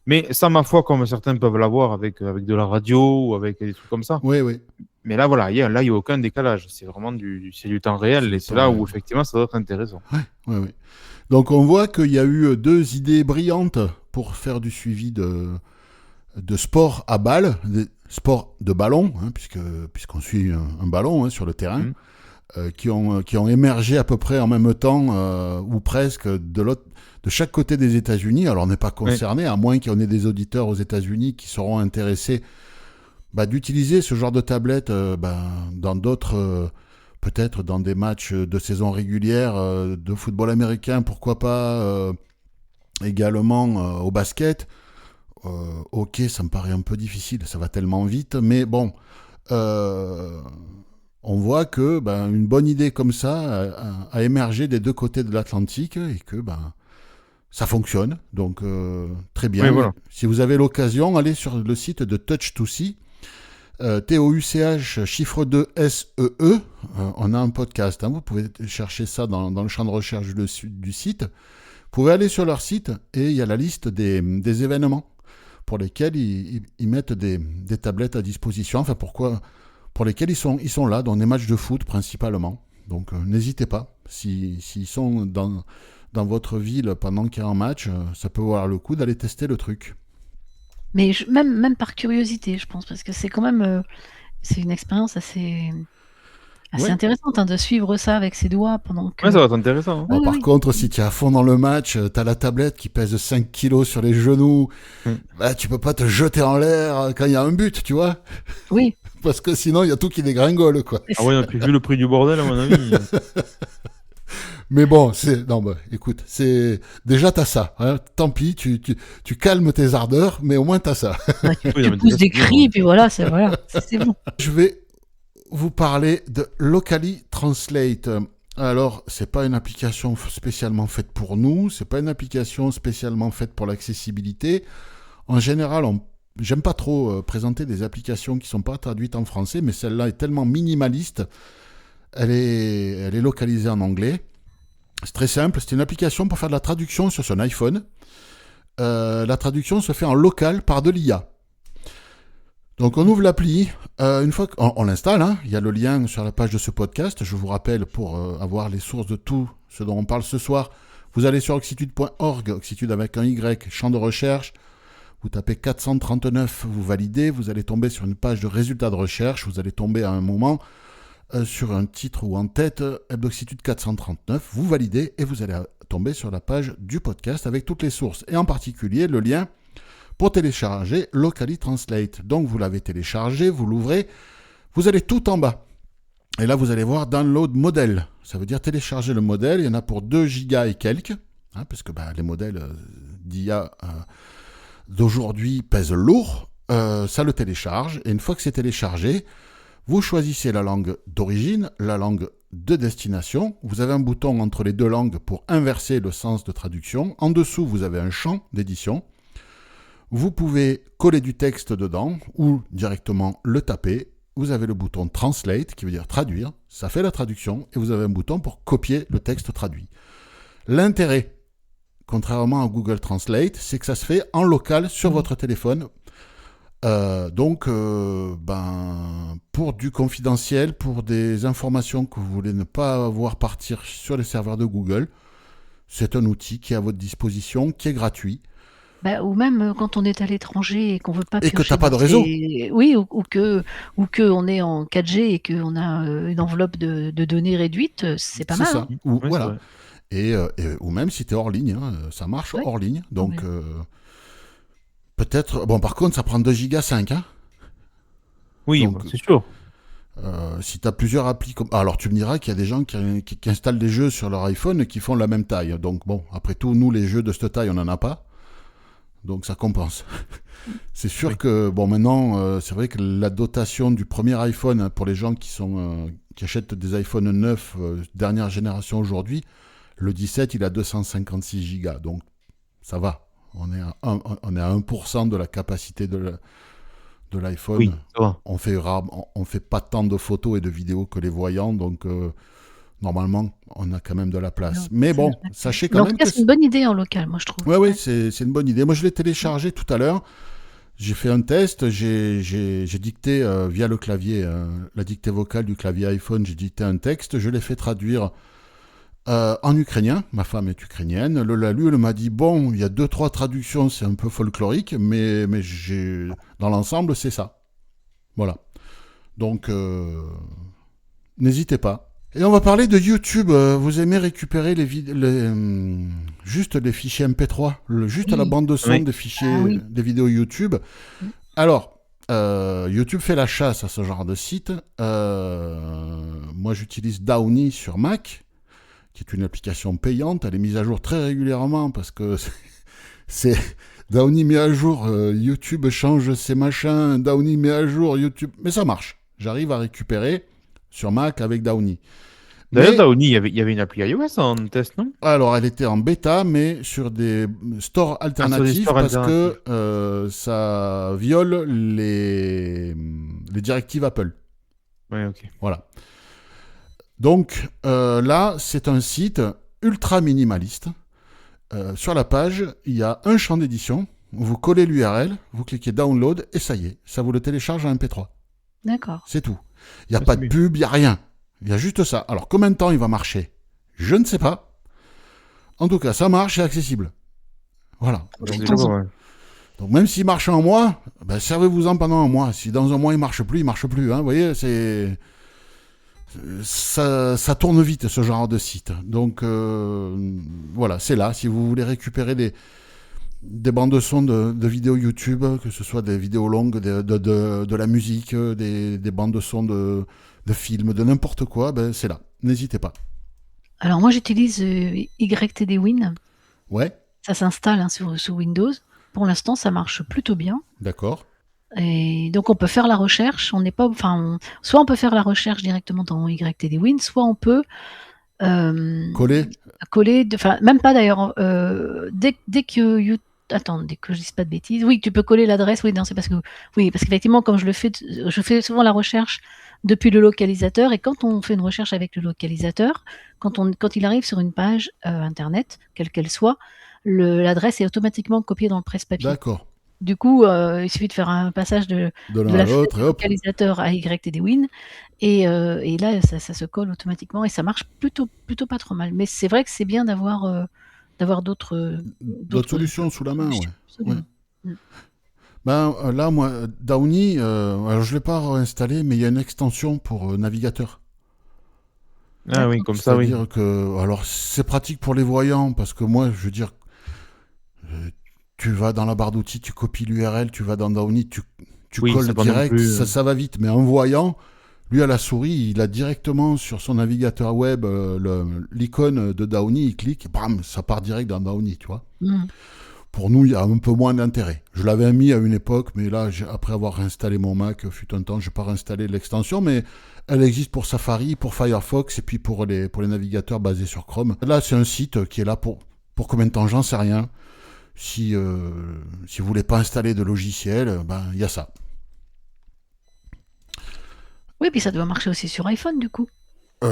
Mais ça, ma foi, comme certains peuvent l'avoir avec de la radio ou avec des trucs comme ça. Oui, oui. Mais là, voilà, il y a aucun décalage. C'est vraiment du temps réel. Et c'est là où, effectivement, ça doit être intéressant. Oui. Donc, on voit qu'il y a eu 2 idées brillantes pour faire du suivi de sport à balle, de sport de ballon, hein, puisqu'on suit un ballon sur le terrain, qui ont émergé à peu près en même temps, ou presque, de chaque côté des États-Unis. Alors, on n'est pas concerné, à moins qu'il y en ait des auditeurs aux États-Unis qui seront intéressés d'utiliser ce genre de tablette dans d'autres, peut-être dans des matchs de saison régulière de football américain, pourquoi pas également au basket. Ok, ça me paraît un peu difficile, ça va tellement vite, mais bon, on voit que une bonne idée comme ça a émergé des 2 côtés de l'Atlantique et que ça fonctionne, donc très bien. Oui, voilà. Si vous avez l'occasion, allez sur le site de Touch2See, TOUCH chiffre 2 SEE, on a un podcast, hein, vous pouvez chercher ça dans le champ de recherche du site. Vous pouvez aller sur leur site et il y a la liste des événements pour lesquels ils mettent des tablettes à disposition, enfin pour lesquels ils sont là, dans des matchs de foot principalement. Donc n'hésitez pas, s'ils sont dans votre ville pendant qu'il y a un match, ça peut valoir le coup d'aller tester le truc. Mais même par curiosité, je pense, parce que c'est quand même c'est une expérience assez intéressante de suivre ça avec ses doigts pendant que. Ouais, ça va être intéressant. Oui, Par oui. contre, si tu es à fond dans le match, tu as la tablette qui pèse 5 kilos sur les genoux, tu peux pas te jeter en l'air quand il y a un but, tu vois. Oui. Parce que sinon, il y a tout qui dégringole, quoi. Ah ouais, puis vu le prix du bordel, à mon avis. Mais bon, écoute, déjà t'as ça. Hein. Tant pis, tu calmes tes ardeurs, mais au moins t'as ça. Tu pousses des cris, puis voilà, c'est bon. Je vais vous parler de Locally Translate. Alors, c'est pas une application spécialement faite pour nous, c'est pas une application spécialement faite pour l'accessibilité. En général, j'aime pas trop présenter des applications qui sont pas traduites en français, mais celle-là est tellement minimaliste, elle est localisée en anglais. C'est très simple, c'est une application pour faire de la traduction sur son iPhone. La traduction se fait en local par de l'IA. Donc on ouvre l'appli, une fois qu'on l'installe, hein, il y a le lien sur la page de ce podcast. Je vous rappelle, pour avoir les sources de tout ce dont on parle ce soir, vous allez sur oxitude.org, oxitude avec un Y, champ de recherche, vous tapez 439, vous validez, vous allez tomber sur une page de résultats de recherche, vous allez tomber à un moment sur un titre ou en tête, Hebdoxitude 439, vous validez et vous allez tomber sur la page du podcast avec toutes les sources, et en particulier le lien pour télécharger Locally Translate. Donc vous l'avez téléchargé, vous l'ouvrez, vous allez tout en bas. Et là vous allez voir Download Model. Ça veut dire télécharger le modèle, il y en a pour 2 gigas et quelques, hein, parce que les modèles d'IA d'aujourd'hui pèsent lourd. Ça le télécharge, et une fois que c'est téléchargé, vous choisissez la langue d'origine, la langue de destination. Vous avez un bouton entre les deux langues pour inverser le sens de traduction. En dessous, vous avez un champ d'édition. Vous pouvez coller du texte dedans ou directement le taper. Vous avez le bouton Translate, qui veut dire traduire. Ça fait la traduction. Et vous avez un bouton pour copier le texte traduit. L'intérêt, contrairement à Google Translate, c'est que ça se fait en local sur votre téléphone. Donc, pour du confidentiel, pour des informations que vous voulez ne pas voir partir sur les serveurs de Google, c'est un outil qui est à votre disposition, qui est gratuit. Ou même quand on est à l'étranger et qu'on veut pas Et que piocher t'as pas de dans réseau. Oui, ou que on est en 4G et qu'on a une enveloppe de données réduite, c'est pas C'est mal. ça. Hein. Ou, Ouais, voilà. Ou même si tu es hors ligne, hein, ça marche Ouais. hors ligne. Donc, Ouais. peut-être... Bon, par contre, ça prend 2 gigas 5. Hein. Oui, Donc, c'est sûr. si tu as plusieurs applis... Alors, tu me diras qu'il y a des gens qui installent des jeux sur leur iPhone et qui font la même taille. Donc, bon, après tout, nous, les jeux de cette taille, on n'en a pas. Donc, ça compense. C'est sûr que, bon, maintenant, c'est vrai que la dotation du premier iPhone, pour les gens qui achètent des iPhone 9 dernière génération aujourd'hui, le 17, il a 256 gigas. Donc, ça va. On est à 1% de la capacité de l'iPhone. Oui, ça va. On fait pas tant de photos et de vidéos que les voyants, donc normalement, on a quand même de la place. Non, Mais ça, bon, je- sachez Mais quand en même tout cas, que... c'est une bonne idée en local, moi je trouve. Ouais, c'est une bonne idée. Moi, je l'ai téléchargé tout à l'heure. J'ai fait un test. J'ai dicté via le clavier, la dictée vocale du clavier iPhone, j'ai dicté un texte. Je l'ai fait traduire en ukrainien. Ma femme est ukrainienne. Elle l'a lu, elle m'a dit, bon, il y a 2-3 traductions, c'est un peu folklorique, mais dans l'ensemble, c'est ça. Voilà. Donc, n'hésitez pas. Et on va parler de YouTube. Vous aimez récupérer juste les fichiers MP3, juste à la Oui. bande de son Oui. des fichiers, Ah oui. des vidéos YouTube. Oui. Alors, YouTube fait la chasse à ce genre de site. Moi, j'utilise Downy sur Mac, qui est une application payante. Elle est mise à jour très régulièrement parce que c'est Downy met à jour, YouTube change ses machins, Downy met à jour YouTube, mais ça marche. J'arrive à récupérer sur Mac avec Downy. D'ailleurs, Mais- Downy, il y avait une appli iOS en test, non? Alors, elle était en bêta, mais sur des stores alternatifs stores parce alternatifs. que ça viole les directives Apple. Ouais, ok. Voilà. Donc là, c'est un site ultra minimaliste. Sur la page, il y a un champ d'édition. Vous collez l'URL, vous cliquez Download et ça y est, ça vous le télécharge en MP3. D'accord. C'est tout. Il n'y a Ouais, pas c'est de bien. pub, il n'y a rien. Il y a juste ça. Alors, combien de temps il va marcher? Je ne sais pas. En tout cas, ça marche, c'est accessible. Voilà. C'est Donc, déjà pas mal. donc même s'il marche un mois, servez-vous-en pendant un mois. Si dans un mois il marche plus, il marche plus. Hein. Vous voyez, ça tourne vite ce genre de site. Donc voilà, c'est là. Si vous voulez récupérer des bandes de son de vidéos YouTube, que ce soit des vidéos longues, de la musique, des bandes de son de films, de n'importe quoi, c'est là. N'hésitez pas. Alors moi j'utilise YTD Win. Ouais, Ça s'installe sur Windows. Pour l'instant, ça marche plutôt bien. d'accord. Et donc on peut faire la recherche. On n'est pas, soit on peut faire la recherche directement dans YTD Win, soit on peut Coller. coller, enfin même pas d'ailleurs. Dès que attendez que je dise pas de bêtises. Oui, tu peux coller l'adresse. Oui, non, c'est parce qu'effectivement, comme je fais souvent la recherche depuis le localisateur, et quand on fait une recherche avec le localisateur, quand il arrive sur une page internet, quelle qu'elle soit, l'adresse est automatiquement copiée dans le presse-papier. D'accord. Du coup, il suffit de faire un passage de De l'un à la l'autre, fenêtre et hop. localisateur à YTDWin, et là, ça se colle automatiquement, et ça marche plutôt pas trop mal. Mais c'est vrai que c'est bien d'avoir d'autres Solutions sous la main, ouais. absolument. Là, moi, Downy, alors je ne l'ai pas réinstallé, mais il y a une extension pour navigateur. Ah oui, comme ça, oui. C'est-à-dire que, alors c'est pratique pour les voyants, parce que moi, je veux dire, tu vas dans la barre d'outils, tu copies l'URL, tu vas dans Downy, tu Oui, colles c'est pas non direct, plus, ça va vite. Mais un voyant, lui à la souris, il a directement sur son navigateur web l'icône de Downy, il clique, et bam, ça part direct dans Downy, tu vois. Mhm. Pour nous, il y a un peu moins d'intérêt. Je l'avais mis à une époque, mais là, après avoir réinstallé mon Mac, fut un temps, je n'ai pas réinstallé l'extension, mais elle existe pour Safari, pour Firefox, et puis pour les navigateurs basés sur Chrome. Là, c'est un site qui est là pour combien de temps, j'en sais rien. Si vous voulez pas installer de logiciel, il y a ça. Oui, puis ça doit marcher aussi sur iPhone, du coup. Oui,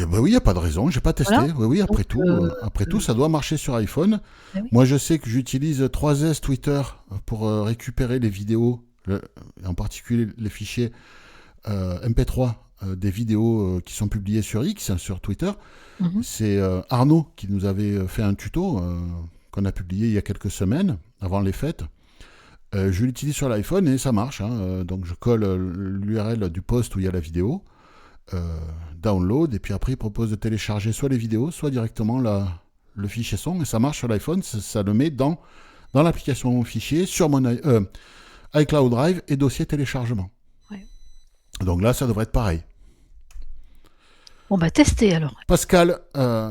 il n'y a pas de raison, j'ai pas testé. Voilà. Oui, après Donc, tout, ça doit marcher sur iPhone. Ah oui. Moi, je sais que j'utilise 3S Twitter pour récupérer les vidéos, en particulier les fichiers MP3 des vidéos qui sont publiées sur X, sur Twitter. Mhm. C'est Arnaud qui nous avait fait un tuto qu'on a publié il y a quelques semaines, avant les fêtes. Je l'utilise sur l'iPhone et ça marche. Donc je colle l'URL du post où il y a la vidéo, download, et puis après il propose de télécharger soit les vidéos, soit directement le fichier son, et ça marche sur l'iPhone, ça le met dans l'application fichier, sur mon iCloud Drive et dossier téléchargement. Ouais. Donc là, ça devrait être pareil. Bon, tester alors. Pascal,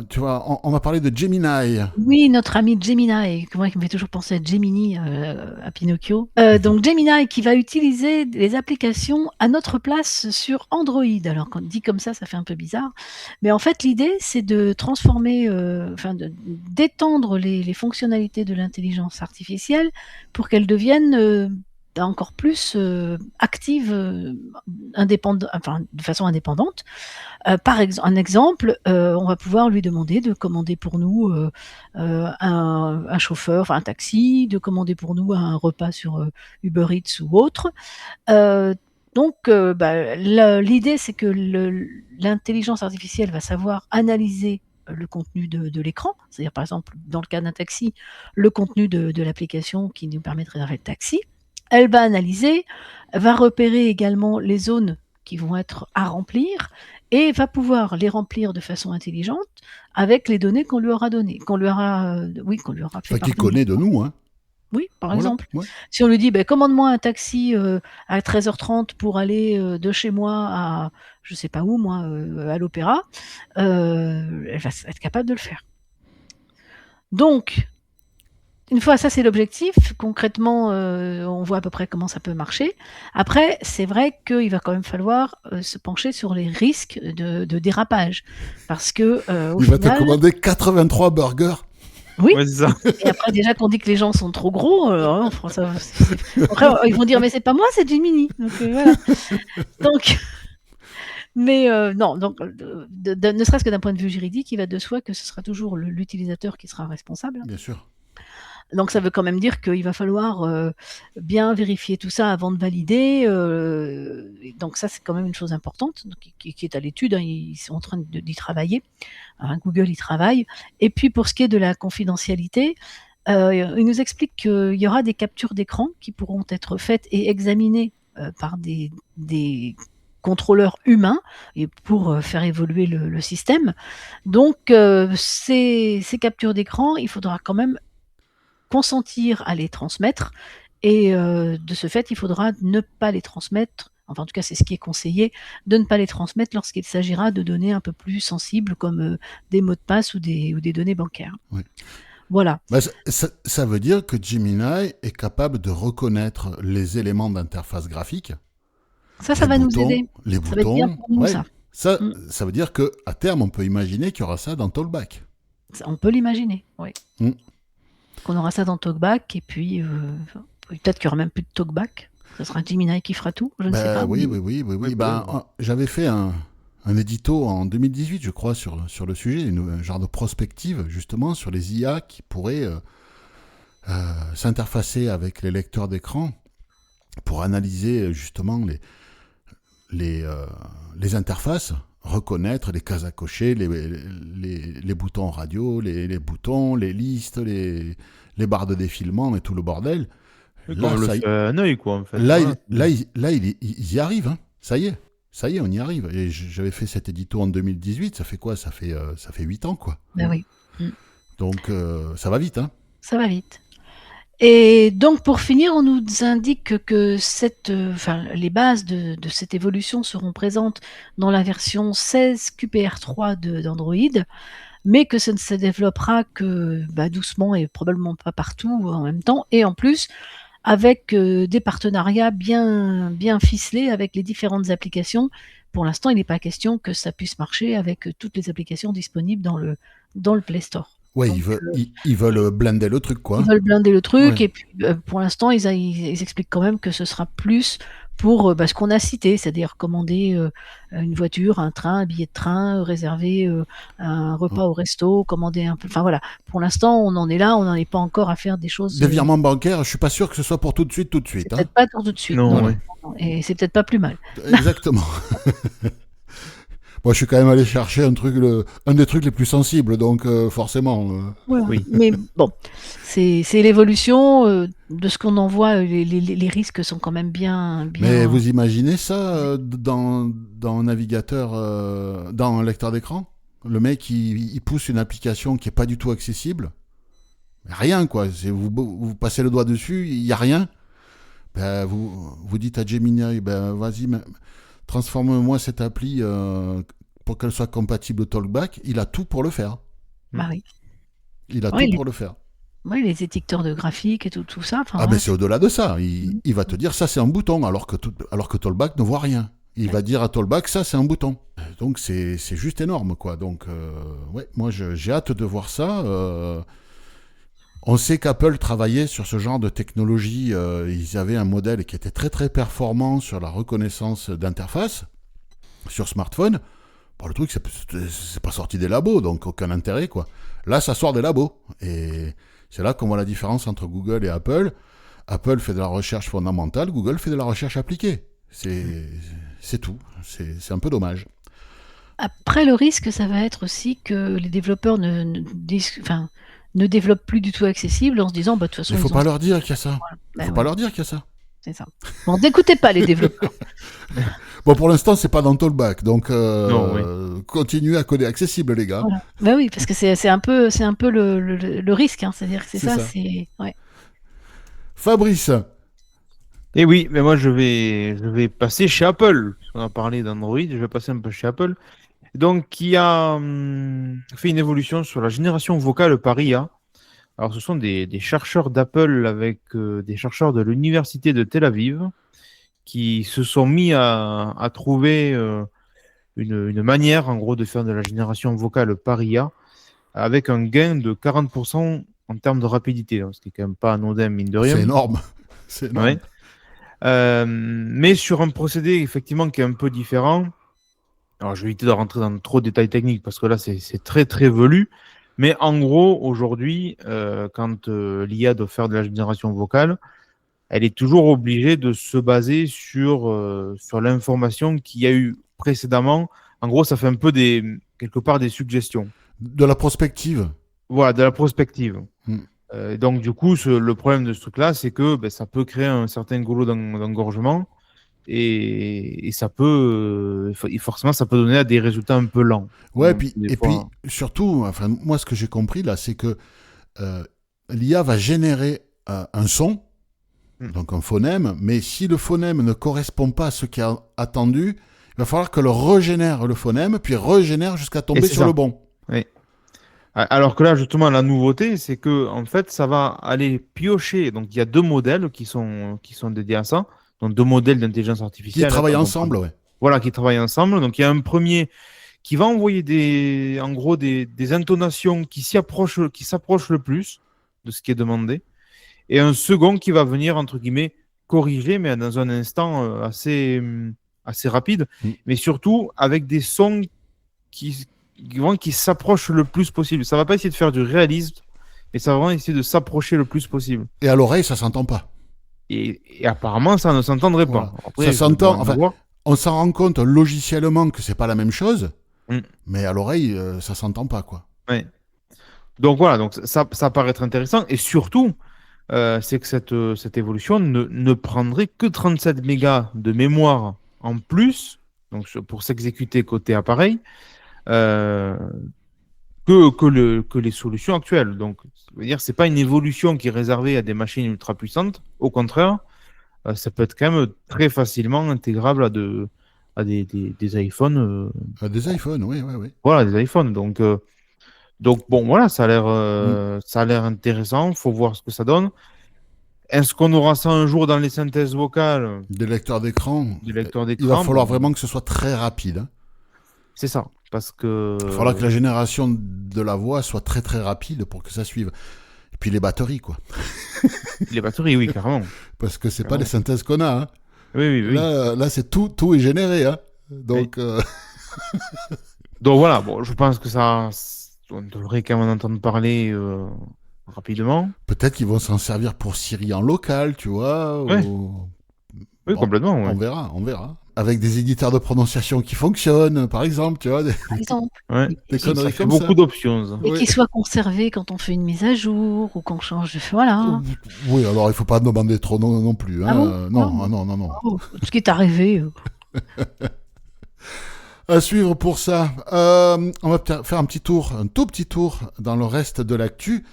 tu vois, on va parler de Gemini. Oui, notre ami Gemini, qui me fait toujours penser à Gemini, à Pinocchio. Donc Gemini qui va utiliser les applications à notre place sur Android. Alors quand on dit comme ça fait un peu bizarre. Mais en fait, l'idée, c'est de transformer, d'étendre les fonctionnalités de l'intelligence artificielle pour qu'elles deviennent encore plus actives, de façon indépendante. Par exemple, on va pouvoir lui demander de commander pour nous un chauffeur, enfin un taxi, de commander pour nous un repas sur Uber Eats ou autre. Donc, l'idée, c'est que l'intelligence artificielle va savoir analyser le contenu de l'écran, c'est-à-dire par exemple dans le cas d'un taxi, le contenu de l'application qui nous permet de réserver le taxi. Elle va analyser, va repérer également les zones qui vont être à remplir et va pouvoir les remplir de façon intelligente avec les données qu'on lui aura données, qu'on lui aura fait Enfin, qui parvenir. connaît de nous, hein. Oui, par Voilà, exemple. ouais. Si on lui dit, commande-moi un taxi à 13h30 pour aller de chez moi à, je sais pas où, moi, à l'Opéra, elle va être capable de le faire. Donc, une fois, ça c'est l'objectif. Concrètement, on voit à peu près comment ça peut marcher. Après, c'est vrai qu'il va quand même falloir se pencher sur les risques de dérapage. Parce que, au Il va te final, commander 83 burgers. oui, Ouais, c'est ça. et après déjà qu'on dit que les gens sont trop gros, après ils vont dire mais c'est pas moi, c'est Gemini. Donc voilà. Donc, mais non, donc ne serait-ce que d'un point de vue juridique, il va de soi que ce sera toujours l'utilisateur qui sera responsable. Bien sûr. Donc ça veut quand même dire qu'il va falloir bien vérifier tout ça avant de valider. Donc ça, c'est quand même une chose importante qui est à l'étude. Ils sont en train d'y travailler. Google y travaille. Et puis pour ce qui est de la confidentialité, il nous explique qu'il y aura des captures d'écran qui pourront être faites et examinées par des contrôleurs humains et pour faire évoluer le système. Donc ces captures d'écran, il faudra quand même consentir à les transmettre, et de ce fait, il faudra ne pas les transmettre, enfin en tout cas c'est ce qui est conseillé, de ne pas les transmettre lorsqu'il s'agira de données un peu plus sensibles comme des mots de passe ou des données bancaires. Oui. Voilà. Ça veut dire que Gemini est capable de reconnaître les éléments d'interface graphique. Ça va nous aider. Les Ça va être bien boutons, pour nous, ouais, ça. Ça, Mm. ça veut dire qu'à terme, on peut imaginer qu'il y aura ça dans Talkback. On peut l'imaginer, oui. Mm. Qu'on aura ça dans TalkBack, et puis peut-être qu'il n'y aura même plus de TalkBack. Ce sera Gemini qui fera tout, je ne sais pas. Oui, mais- oui. J'avais fait un édito en 2018, je crois, sur le sujet, un genre de prospective, justement, sur les IA qui pourraient s'interfacer avec les lecteurs d'écran pour analyser, justement, les interfaces, reconnaître les cases à cocher, les boutons radio, les boutons, les listes, les barres de défilement et tout le bordel. Là, Comme le ça y- fait un œil, quoi, en fait. Là, Voilà. ils y arrivent. Hein. Ça y est, on y arrive. Et j'avais fait cet édito en 2018. Ça fait quoi ? Ça fait 8 ans, quoi. Ben oui, Donc, ça va vite. Hein. ça va vite. Et donc, pour finir, on nous indique que les bases de cette évolution seront présentes dans la version 16 QPR3 d'Android, mais que ça ne se développera que doucement et probablement pas partout en même temps. Et en plus, avec des partenariats bien, bien ficelés avec les différentes applications. Pour l'instant, il n'est pas question que ça puisse marcher avec toutes les applications disponibles dans le Play Store. Ouais, Donc, ils veulent blinder le truc, quoi. ils veulent blinder le truc, Ouais. et puis pour l'instant, ils expliquent quand même que ce sera plus pour ce qu'on a cité, c'est-à-dire commander une voiture, un train, un billet de train, réserver un repas au resto, commander un peu. Enfin voilà, pour l'instant, on en est là, on n'en est pas encore à faire des choses. Des virements bancaires, je suis pas sûr que ce soit pour tout de suite. C'est Hein. peut-être pas tout de suite. Non, non, oui. non, et c'est peut-être pas plus mal. Exactement. Moi, je suis quand même allé chercher un des trucs les plus sensibles, donc forcément. Ouais, Oui. mais bon, c'est l'évolution de ce qu'on en voit. Les risques sont quand même bien. Mais vous imaginez ça dans un navigateur, dans un lecteur d'écran ? Le mec, il pousse une application qui est pas du tout accessible. Rien, quoi. Vous passez le doigt dessus, il y a rien. Ben, vous dites à Gemini, vas-y, transforme-moi cette appli pour qu'elle soit compatible au Talkback. Il a tout pour le faire. Bah oui. Il a Oui, tout pour le faire. Oui, les éditeurs de graphique et tout ça. Ah, mais c'est au-delà de ça. Il va te dire ça, c'est un bouton, alors que Talkback ne voit rien. Il va dire à Talkback, ça, c'est un bouton. Donc, c'est juste énorme, quoi. Donc, ouais, moi, j'ai hâte de voir ça. On sait qu'Apple travaillait sur ce genre de technologie. Ils avaient un modèle qui était très, très performant sur la reconnaissance d'interface sur smartphone. Bon, le truc, c'est pas sorti des labos, donc aucun intérêt, quoi. Là, ça sort des labos. Et c'est là qu'on voit la différence entre Google et Apple. Apple fait de la recherche fondamentale, Google fait de la recherche appliquée. C'est tout. C'est un peu dommage. Après, le risque, ça va être aussi que les développeurs ne développent plus du tout accessible en se disant, de toute façon, Il faut ils pas ont- leur dire qu'il y a ça. Bah Faut ouais, pas leur dire qu'il y a ça. c'est ça. Bon, n'écoutez pas les développeurs. Bon, pour l'instant, c'est pas dans Talkback, donc Non, continuez à coder accessible, les gars. Voilà. Bah oui, parce que c'est un peu le risque, hein. C'est-à-dire que c'est C'est ça, ça. c'est ouais. Fabrice, Et oui, mais moi je vais passer chez Apple. On a parlé d'Android, je vais passer un peu chez Apple. Donc, qui a fait une évolution sur la génération vocale par IA. Alors, ce sont des chercheurs d'Apple avec des chercheurs de l'université de Tel Aviv qui se sont mis à trouver une manière, en gros, de faire de la génération vocale par IA avec un gain de 40% en termes de rapidité, donc, ce qui est quand même pas anodin, mine de rien. c'est énorme. C'est énorme. Ouais. Mais sur un procédé effectivement qui est un peu différent. Alors je vais éviter de rentrer dans trop de détails techniques parce que là c'est très très velu. Mais en gros aujourd'hui, quand l'IA doit faire de la génération vocale, elle est toujours obligée de se baser sur l'information qu'il y a eu précédemment. En gros, ça fait un peu quelque part des suggestions. De la prospective. Voilà, de la prospective. Hmm. Donc, du coup, le problème de ce truc-là, c'est que ça peut créer un certain goulot d'engorgement et ça peut, forcément, ça peut donner à des résultats un peu lents. Ouais, Donc, des et fois- puis surtout, enfin, moi, ce que j'ai compris là, c'est que l'IA va générer un son, donc un phonème, mais si le phonème ne correspond pas à ce qui est attendu, il va falloir que le régénère le phonème, puis régénère jusqu'à tomber c'est sur ça. le bon. Oui. Alors que là, justement, la nouveauté, c'est que en fait, ça va aller piocher. Donc, il y a deux modèles qui sont dédiés à ça. Donc, deux modèles d'intelligence Qui artificielle. travaillent Donc, ensemble, ouais. voilà, qui travaillent ensemble. Donc il y a un premier qui va envoyer en gros des intonations qui s'approchent le plus de ce qui est demandé, et un second qui va venir entre guillemets corriger, mais dans un instant assez rapide, mais surtout avec des sons qui s'approchent le plus possible. Ça va pas essayer de faire du réalisme, mais ça va vraiment essayer de s'approcher le plus possible. Et à l'oreille, ça s'entend pas. Et apparemment, ça ne s'entendrait Voilà. pas. Après, Ça s'entend, on va enfin, voir. on s'en rend compte logiciellement que c'est pas la même chose, Mm. mais à l'oreille, ça s'entend pas, quoi. Ouais. Donc voilà, donc ça paraît être intéressant. Et surtout, c'est que cette évolution ne prendrait que 37 mégas de mémoire en plus, donc pour s'exécuter côté appareil, euh, que les solutions actuelles. Donc, ça veut dire, c'est pas une évolution qui est réservée à des machines ultra puissantes. Au contraire, ça peut être quand même très facilement intégrable à des iPhones. Des iPhones, oui, oui, oui. Voilà, des iPhones. Donc bon, voilà, ça a l'air intéressant. Faut voir ce que ça donne. Est-ce qu'on aura ça un jour dans les synthèses vocales, Des lecteurs d'écran. des lecteurs Il va d'écran? falloir Bon, vraiment que ce soit très rapide, hein. c'est ça, parce que Il va falloir que la génération de la voix soit très très rapide pour que ça suive. Et puis les batteries, quoi. les batteries, oui, carrément. Parce que c'est pas Carrément. les synthèses qu'on a, hein. Oui, oui, oui. Là c'est tout est généré, hein. Donc, Donc voilà, bon, je pense que on devrait quand même en entendre parler rapidement. peut-être qu'ils vont s'en servir pour Siri en local, tu vois. Ouais. Oui, Bon, complètement. Ouais. on verra, on verra. Avec des éditeurs de prononciation qui fonctionnent, par exemple, tu vois. Par exemple. Ouais. Des Ça conneries fait comme ça. beaucoup d'options. Ça. Et Oui. qu'il soit conservé quand on fait une mise à jour ou qu'on change de... Voilà. Oui, alors il faut pas demander trop non plus, hein. Ah bon Non, non. Oh, ce qui est arrivé. À suivre pour ça. On va peut-être faire un tout petit tour dans le reste de l'actu.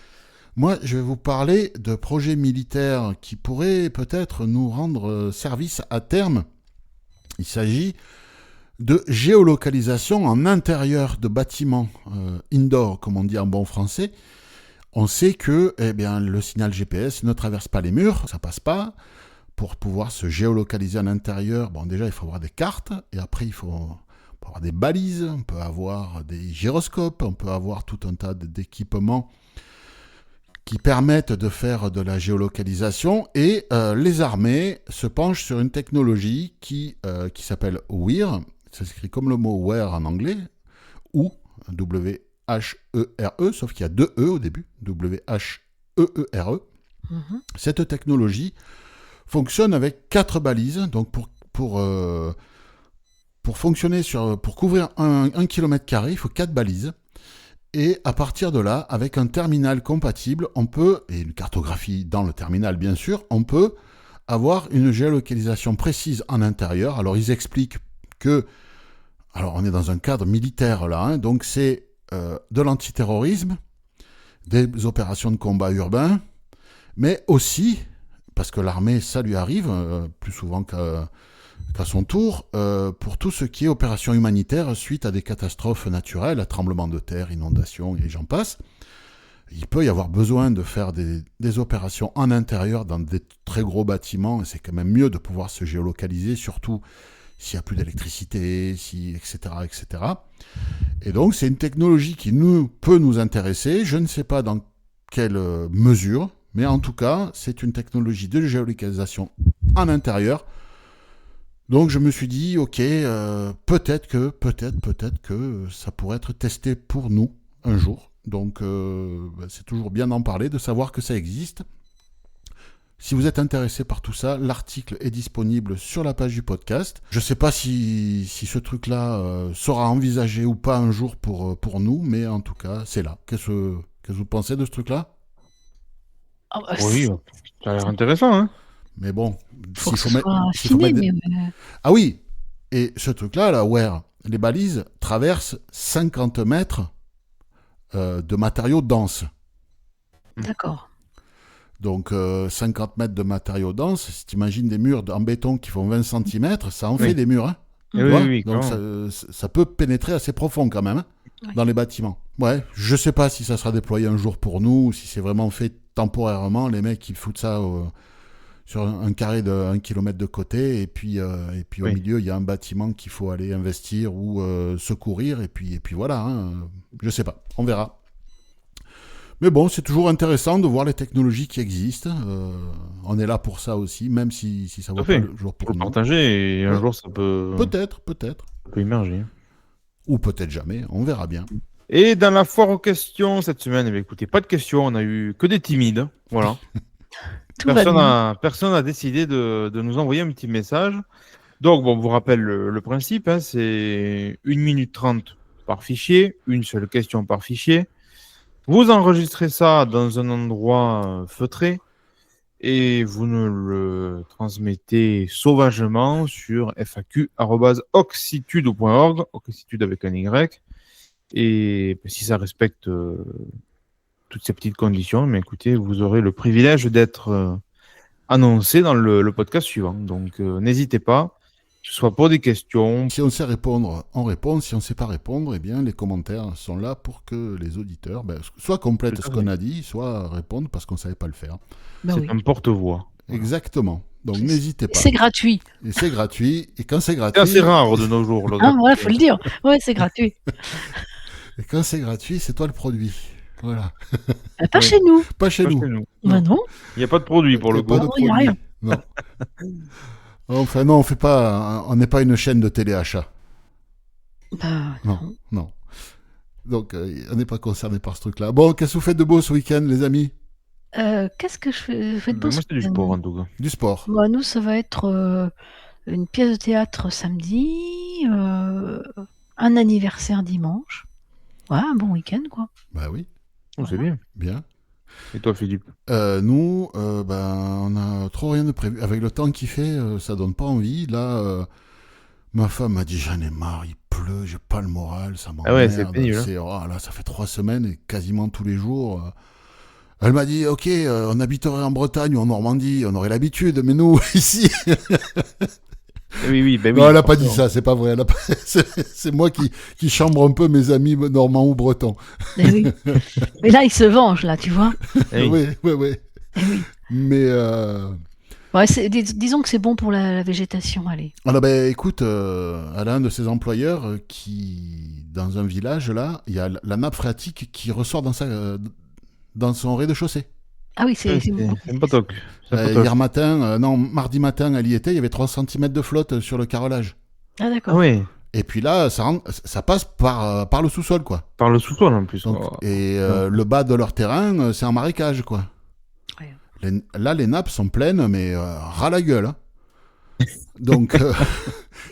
Moi, je vais vous parler de projets militaires qui pourraient peut-être nous rendre service à terme. Il s'agit de géolocalisation en intérieur de bâtiments indoor, comme on dit en bon français. On sait que le signal GPS ne traverse pas les murs, ça passe pas. Pour pouvoir se géolocaliser en intérieur, bon, déjà, il faut avoir des cartes, et après, il faut avoir des balises, on peut avoir des gyroscopes, on peut avoir tout un tas d'équipements qui permettent de faire de la géolocalisation, et les armées se penchent sur une technologie qui s'appelle WEAR, ça s'écrit comme le mot wear en anglais, ou W-H-E-R-E, sauf qu'il y a deux E au début, W-H-E-E-R-E. Cette technologie fonctionne avec 4 balises, donc pour fonctionner pour couvrir 1 km², il faut 4 balises. Et à partir de là, avec un terminal compatible, et une cartographie dans le terminal bien sûr, on peut avoir une géolocalisation précise en intérieur. Alors ils expliquent que, alors on est dans un cadre militaire là, hein, donc c'est de l'antiterrorisme, des opérations de combat urbain, mais aussi, parce que l'armée ça lui arrive, plus souvent qu'à son tour, pour tout ce qui est opération humanitaire suite à des catastrophes naturelles, tremblements de terre, inondations et j'en passe. Il peut y avoir besoin de faire des opérations en intérieur dans des très gros bâtiments, et c'est quand même mieux de pouvoir se géolocaliser, surtout s'il n'y a plus d'électricité, etc., etc. Et donc c'est une technologie qui peut nous intéresser, je ne sais pas dans quelle mesure, mais en tout cas c'est une technologie de géolocalisation en intérieur. Donc je me suis dit, ok, peut-être que ça pourrait être testé pour nous un jour. Donc c'est toujours bien d'en parler, de savoir que ça existe. Si vous êtes intéressé par tout ça, l'article est disponible sur la page du podcast. Je ne sais pas si ce truc-là sera envisagé ou pas un jour pour nous, mais en tout cas, c'est là. Qu'est-ce que vous pensez de ce truc-là ? Oui, ça a l'air intéressant. Hein. Mais bon, Faut que ce soit affiné, mais... Ah oui, et ce truc-là, là, WEAR, les balises traversent 50 mètres de matériaux denses. D'accord. Donc 50 mètres de matériaux denses, si tu imagines des murs en béton qui font 20 cm, ça en fait des murs. Hein. Oui, donc ça peut pénétrer assez profond quand même, hein, dans les bâtiments. Ouais, je sais pas si ça sera déployé un jour pour nous, ou si c'est vraiment fait temporairement, les mecs ils foutent ça sur un carré de 1 km de côté, et puis au Oui. milieu, il y a un bâtiment qu'il faut aller investir ou secourir, et puis voilà, hein, je sais pas, on verra. Mais bon, c'est toujours intéressant de voir les technologies qui existent. On est là pour ça aussi, même si ça Tout ne à vaut pas fait. le jour Faut pour le nous. partager et un Ouais. jour ça peut Peut-être, émerger. ou peut-être jamais, on verra bien. Et dans la foire aux questions cette semaine, eh bien, écoutez, pas de questions, on a eu que des timides. Voilà. Tout va bien. Personne a décidé de nous envoyer un petit message. Donc, bon, on vous rappelle le principe, hein, c'est 1 minute 30 par fichier, une seule question par fichier. Vous enregistrez ça dans un endroit feutré et vous nous le transmettez sauvagement sur faq@oxitude.org, oxitude avec un Y. Et si ça respecte toutes ces petites conditions, mais écoutez, vous aurez le privilège d'être annoncé dans le podcast suivant. Donc, n'hésitez pas, que ce soit pour des questions. Si on sait répondre, on répond. Si on ne sait pas répondre, eh bien, les commentaires sont là pour que les auditeurs soit complètent Tout à ce fait. qu'on a dit, soit répondent parce qu'on ne savait pas le faire. Bah C'est oui. un porte-voix. Voilà. Exactement. Donc, C'est- n'hésitez pas. C'est gratuit. Et c'est gratuit. Et quand c'est C'est gratuit, assez rare de nos jours. là, Hein, voilà, faut le dire. Ouais, c'est gratuit. c'est toi le produit. Voilà. Pas Oui. chez nous. Pas chez Pas nous. chez nous. Bah non. Il n'y a pas de produit pour Il y le a pas coup. de Non, il y a produit. rien. Non. Enfin, non, on n'est pas une chaîne de téléachat. Bah Non, non. Donc, on n'est pas concerné par ce truc-là. Bon, qu'est-ce que vous faites de beau ce week-end, les amis? Qu'est-ce que je fais de beau Moi, ce c'est du week-end sport en tout cas. Du sport. Bah, nous, ça va être une pièce de théâtre samedi, un anniversaire dimanche. Ouais, un bon week-end, quoi. Bah oui, Oh, c'est bien. bien. Et toi, Philippe? Nous, on a trop rien de prévu. Avec le temps qu'il fait, ça donne pas envie. Là, ma femme m'a dit j'en ai marre, il pleut, j'ai pas le moral, ça m'emmerde. Ah ouais, c'est pénible, hein. Là, ça fait 3 semaines et quasiment tous les jours. Elle m'a dit ok, on habiterait en Bretagne ou en Normandie, on aurait l'habitude, mais nous ici. Oui, ben oui. Non, elle a pas dit forcément. ça, c'est pas vrai. C'est moi qui chambre un peu mes amis normands ou bretons. Eh oui. Mais là, il se venge, là, tu vois. Eh oui. Oui. Eh oui. Mais Ouais, disons que c'est bon pour la végétation, allez. alors, écoute, elle a un de ses employeurs qui, dans un village, là, il y a la nappe phréatique qui ressort dans son rez-de-chaussée. Ah oui, c'est C'est bon. un potoc. C'est un potoc. Hier matin, mardi matin, elle y était, il y avait 3 cm de flotte sur le carrelage. Ah Ah d'accord. oui, Et puis là, ça passe par le sous-sol, quoi. par le sous-sol en plus. Donc, Oh. et le bas de leur terrain, c'est un marécage, quoi. Ouais. Là, les nappes sont pleines, mais ras la gueule. Hein. Donc,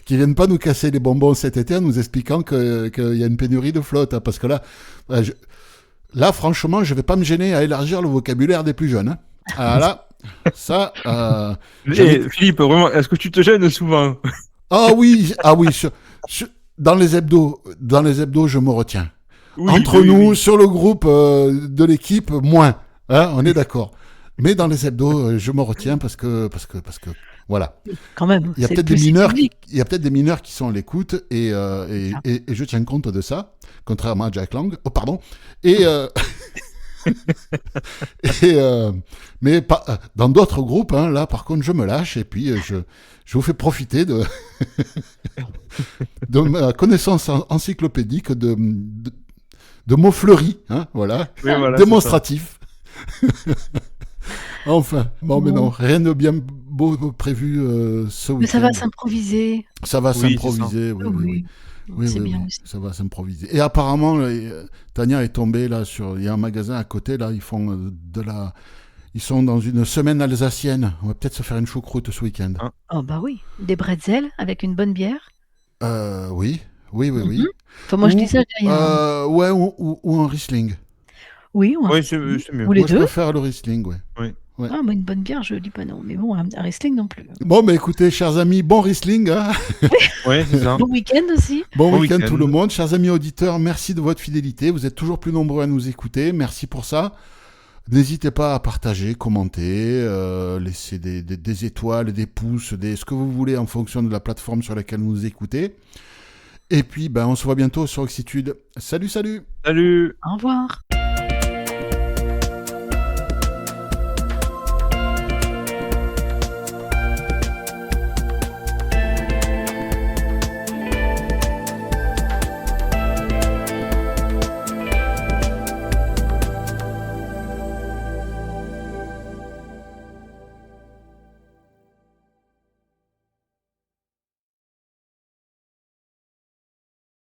qu'ils viennent pas nous casser les bonbons cet été en nous expliquant qu'il y a une pénurie de flotte. Hein, parce que là, franchement, je vais pas me gêner à élargir le vocabulaire des plus jeunes. Hein. Ah là, ça... Eh, Philippe, vraiment, est-ce que tu te gênes souvent? Ah oui, dans les hebdos, je me retiens. Oui, Entre oui, nous, oui. sur le groupe de l'équipe, moins. Hein, on est d'accord. Mais dans les hebdos, je me retiens parce que voilà. Quand même. Il y a c'est peut-être plus public. des mineurs qui sont à l'écoute et je tiens compte de ça, contrairement à Jack Lang. Oh pardon. Et mais pas dans d'autres groupes. Hein, là, par contre, je me lâche et puis je vous fais profiter de ma connaissance encyclopédique de mots fleuris. Hein, voilà, Oui, voilà, démonstratif. Enfin, bon, mais Bon. non, rien de bien beau prévu ce week-end. Mais ça va s'improviser. Ça va Oui, s'improviser, oui. C'est bien aussi. Ça va s'improviser. Et apparemment, Tania est tombée là il y a un magasin à côté là, ils sont dans une semaine alsacienne. On va peut-être se faire une choucroute ce week-end. Ah. Oh bah oui. Des bretzels avec une bonne bière. Oui. Mhm. Enfin, moi je dis ça, je dis rien. Ouais, ou un Riesling. Oui, ou un Oui, Riesling. c'est mieux. Ou les Moi, je deux. préfère le Riesling, ouais. Ouais. Ah, moi une bonne bière, je dis pas non. Mais bon, un Riesling non plus. Bon, mais écoutez, chers amis, bon Riesling, hein. Oui, c'est ça. Bon week-end aussi. Bon Bon week-end week-end. tout le monde. Chers amis auditeurs, merci de votre fidélité. Vous êtes toujours plus nombreux à nous écouter. Merci pour ça. N'hésitez pas à partager, commenter, laisser des étoiles, des pouces, ce que vous voulez en fonction de la plateforme sur laquelle vous nous écoutez. Et puis, on se voit bientôt sur Oxitude. Salut! Salut. Au revoir.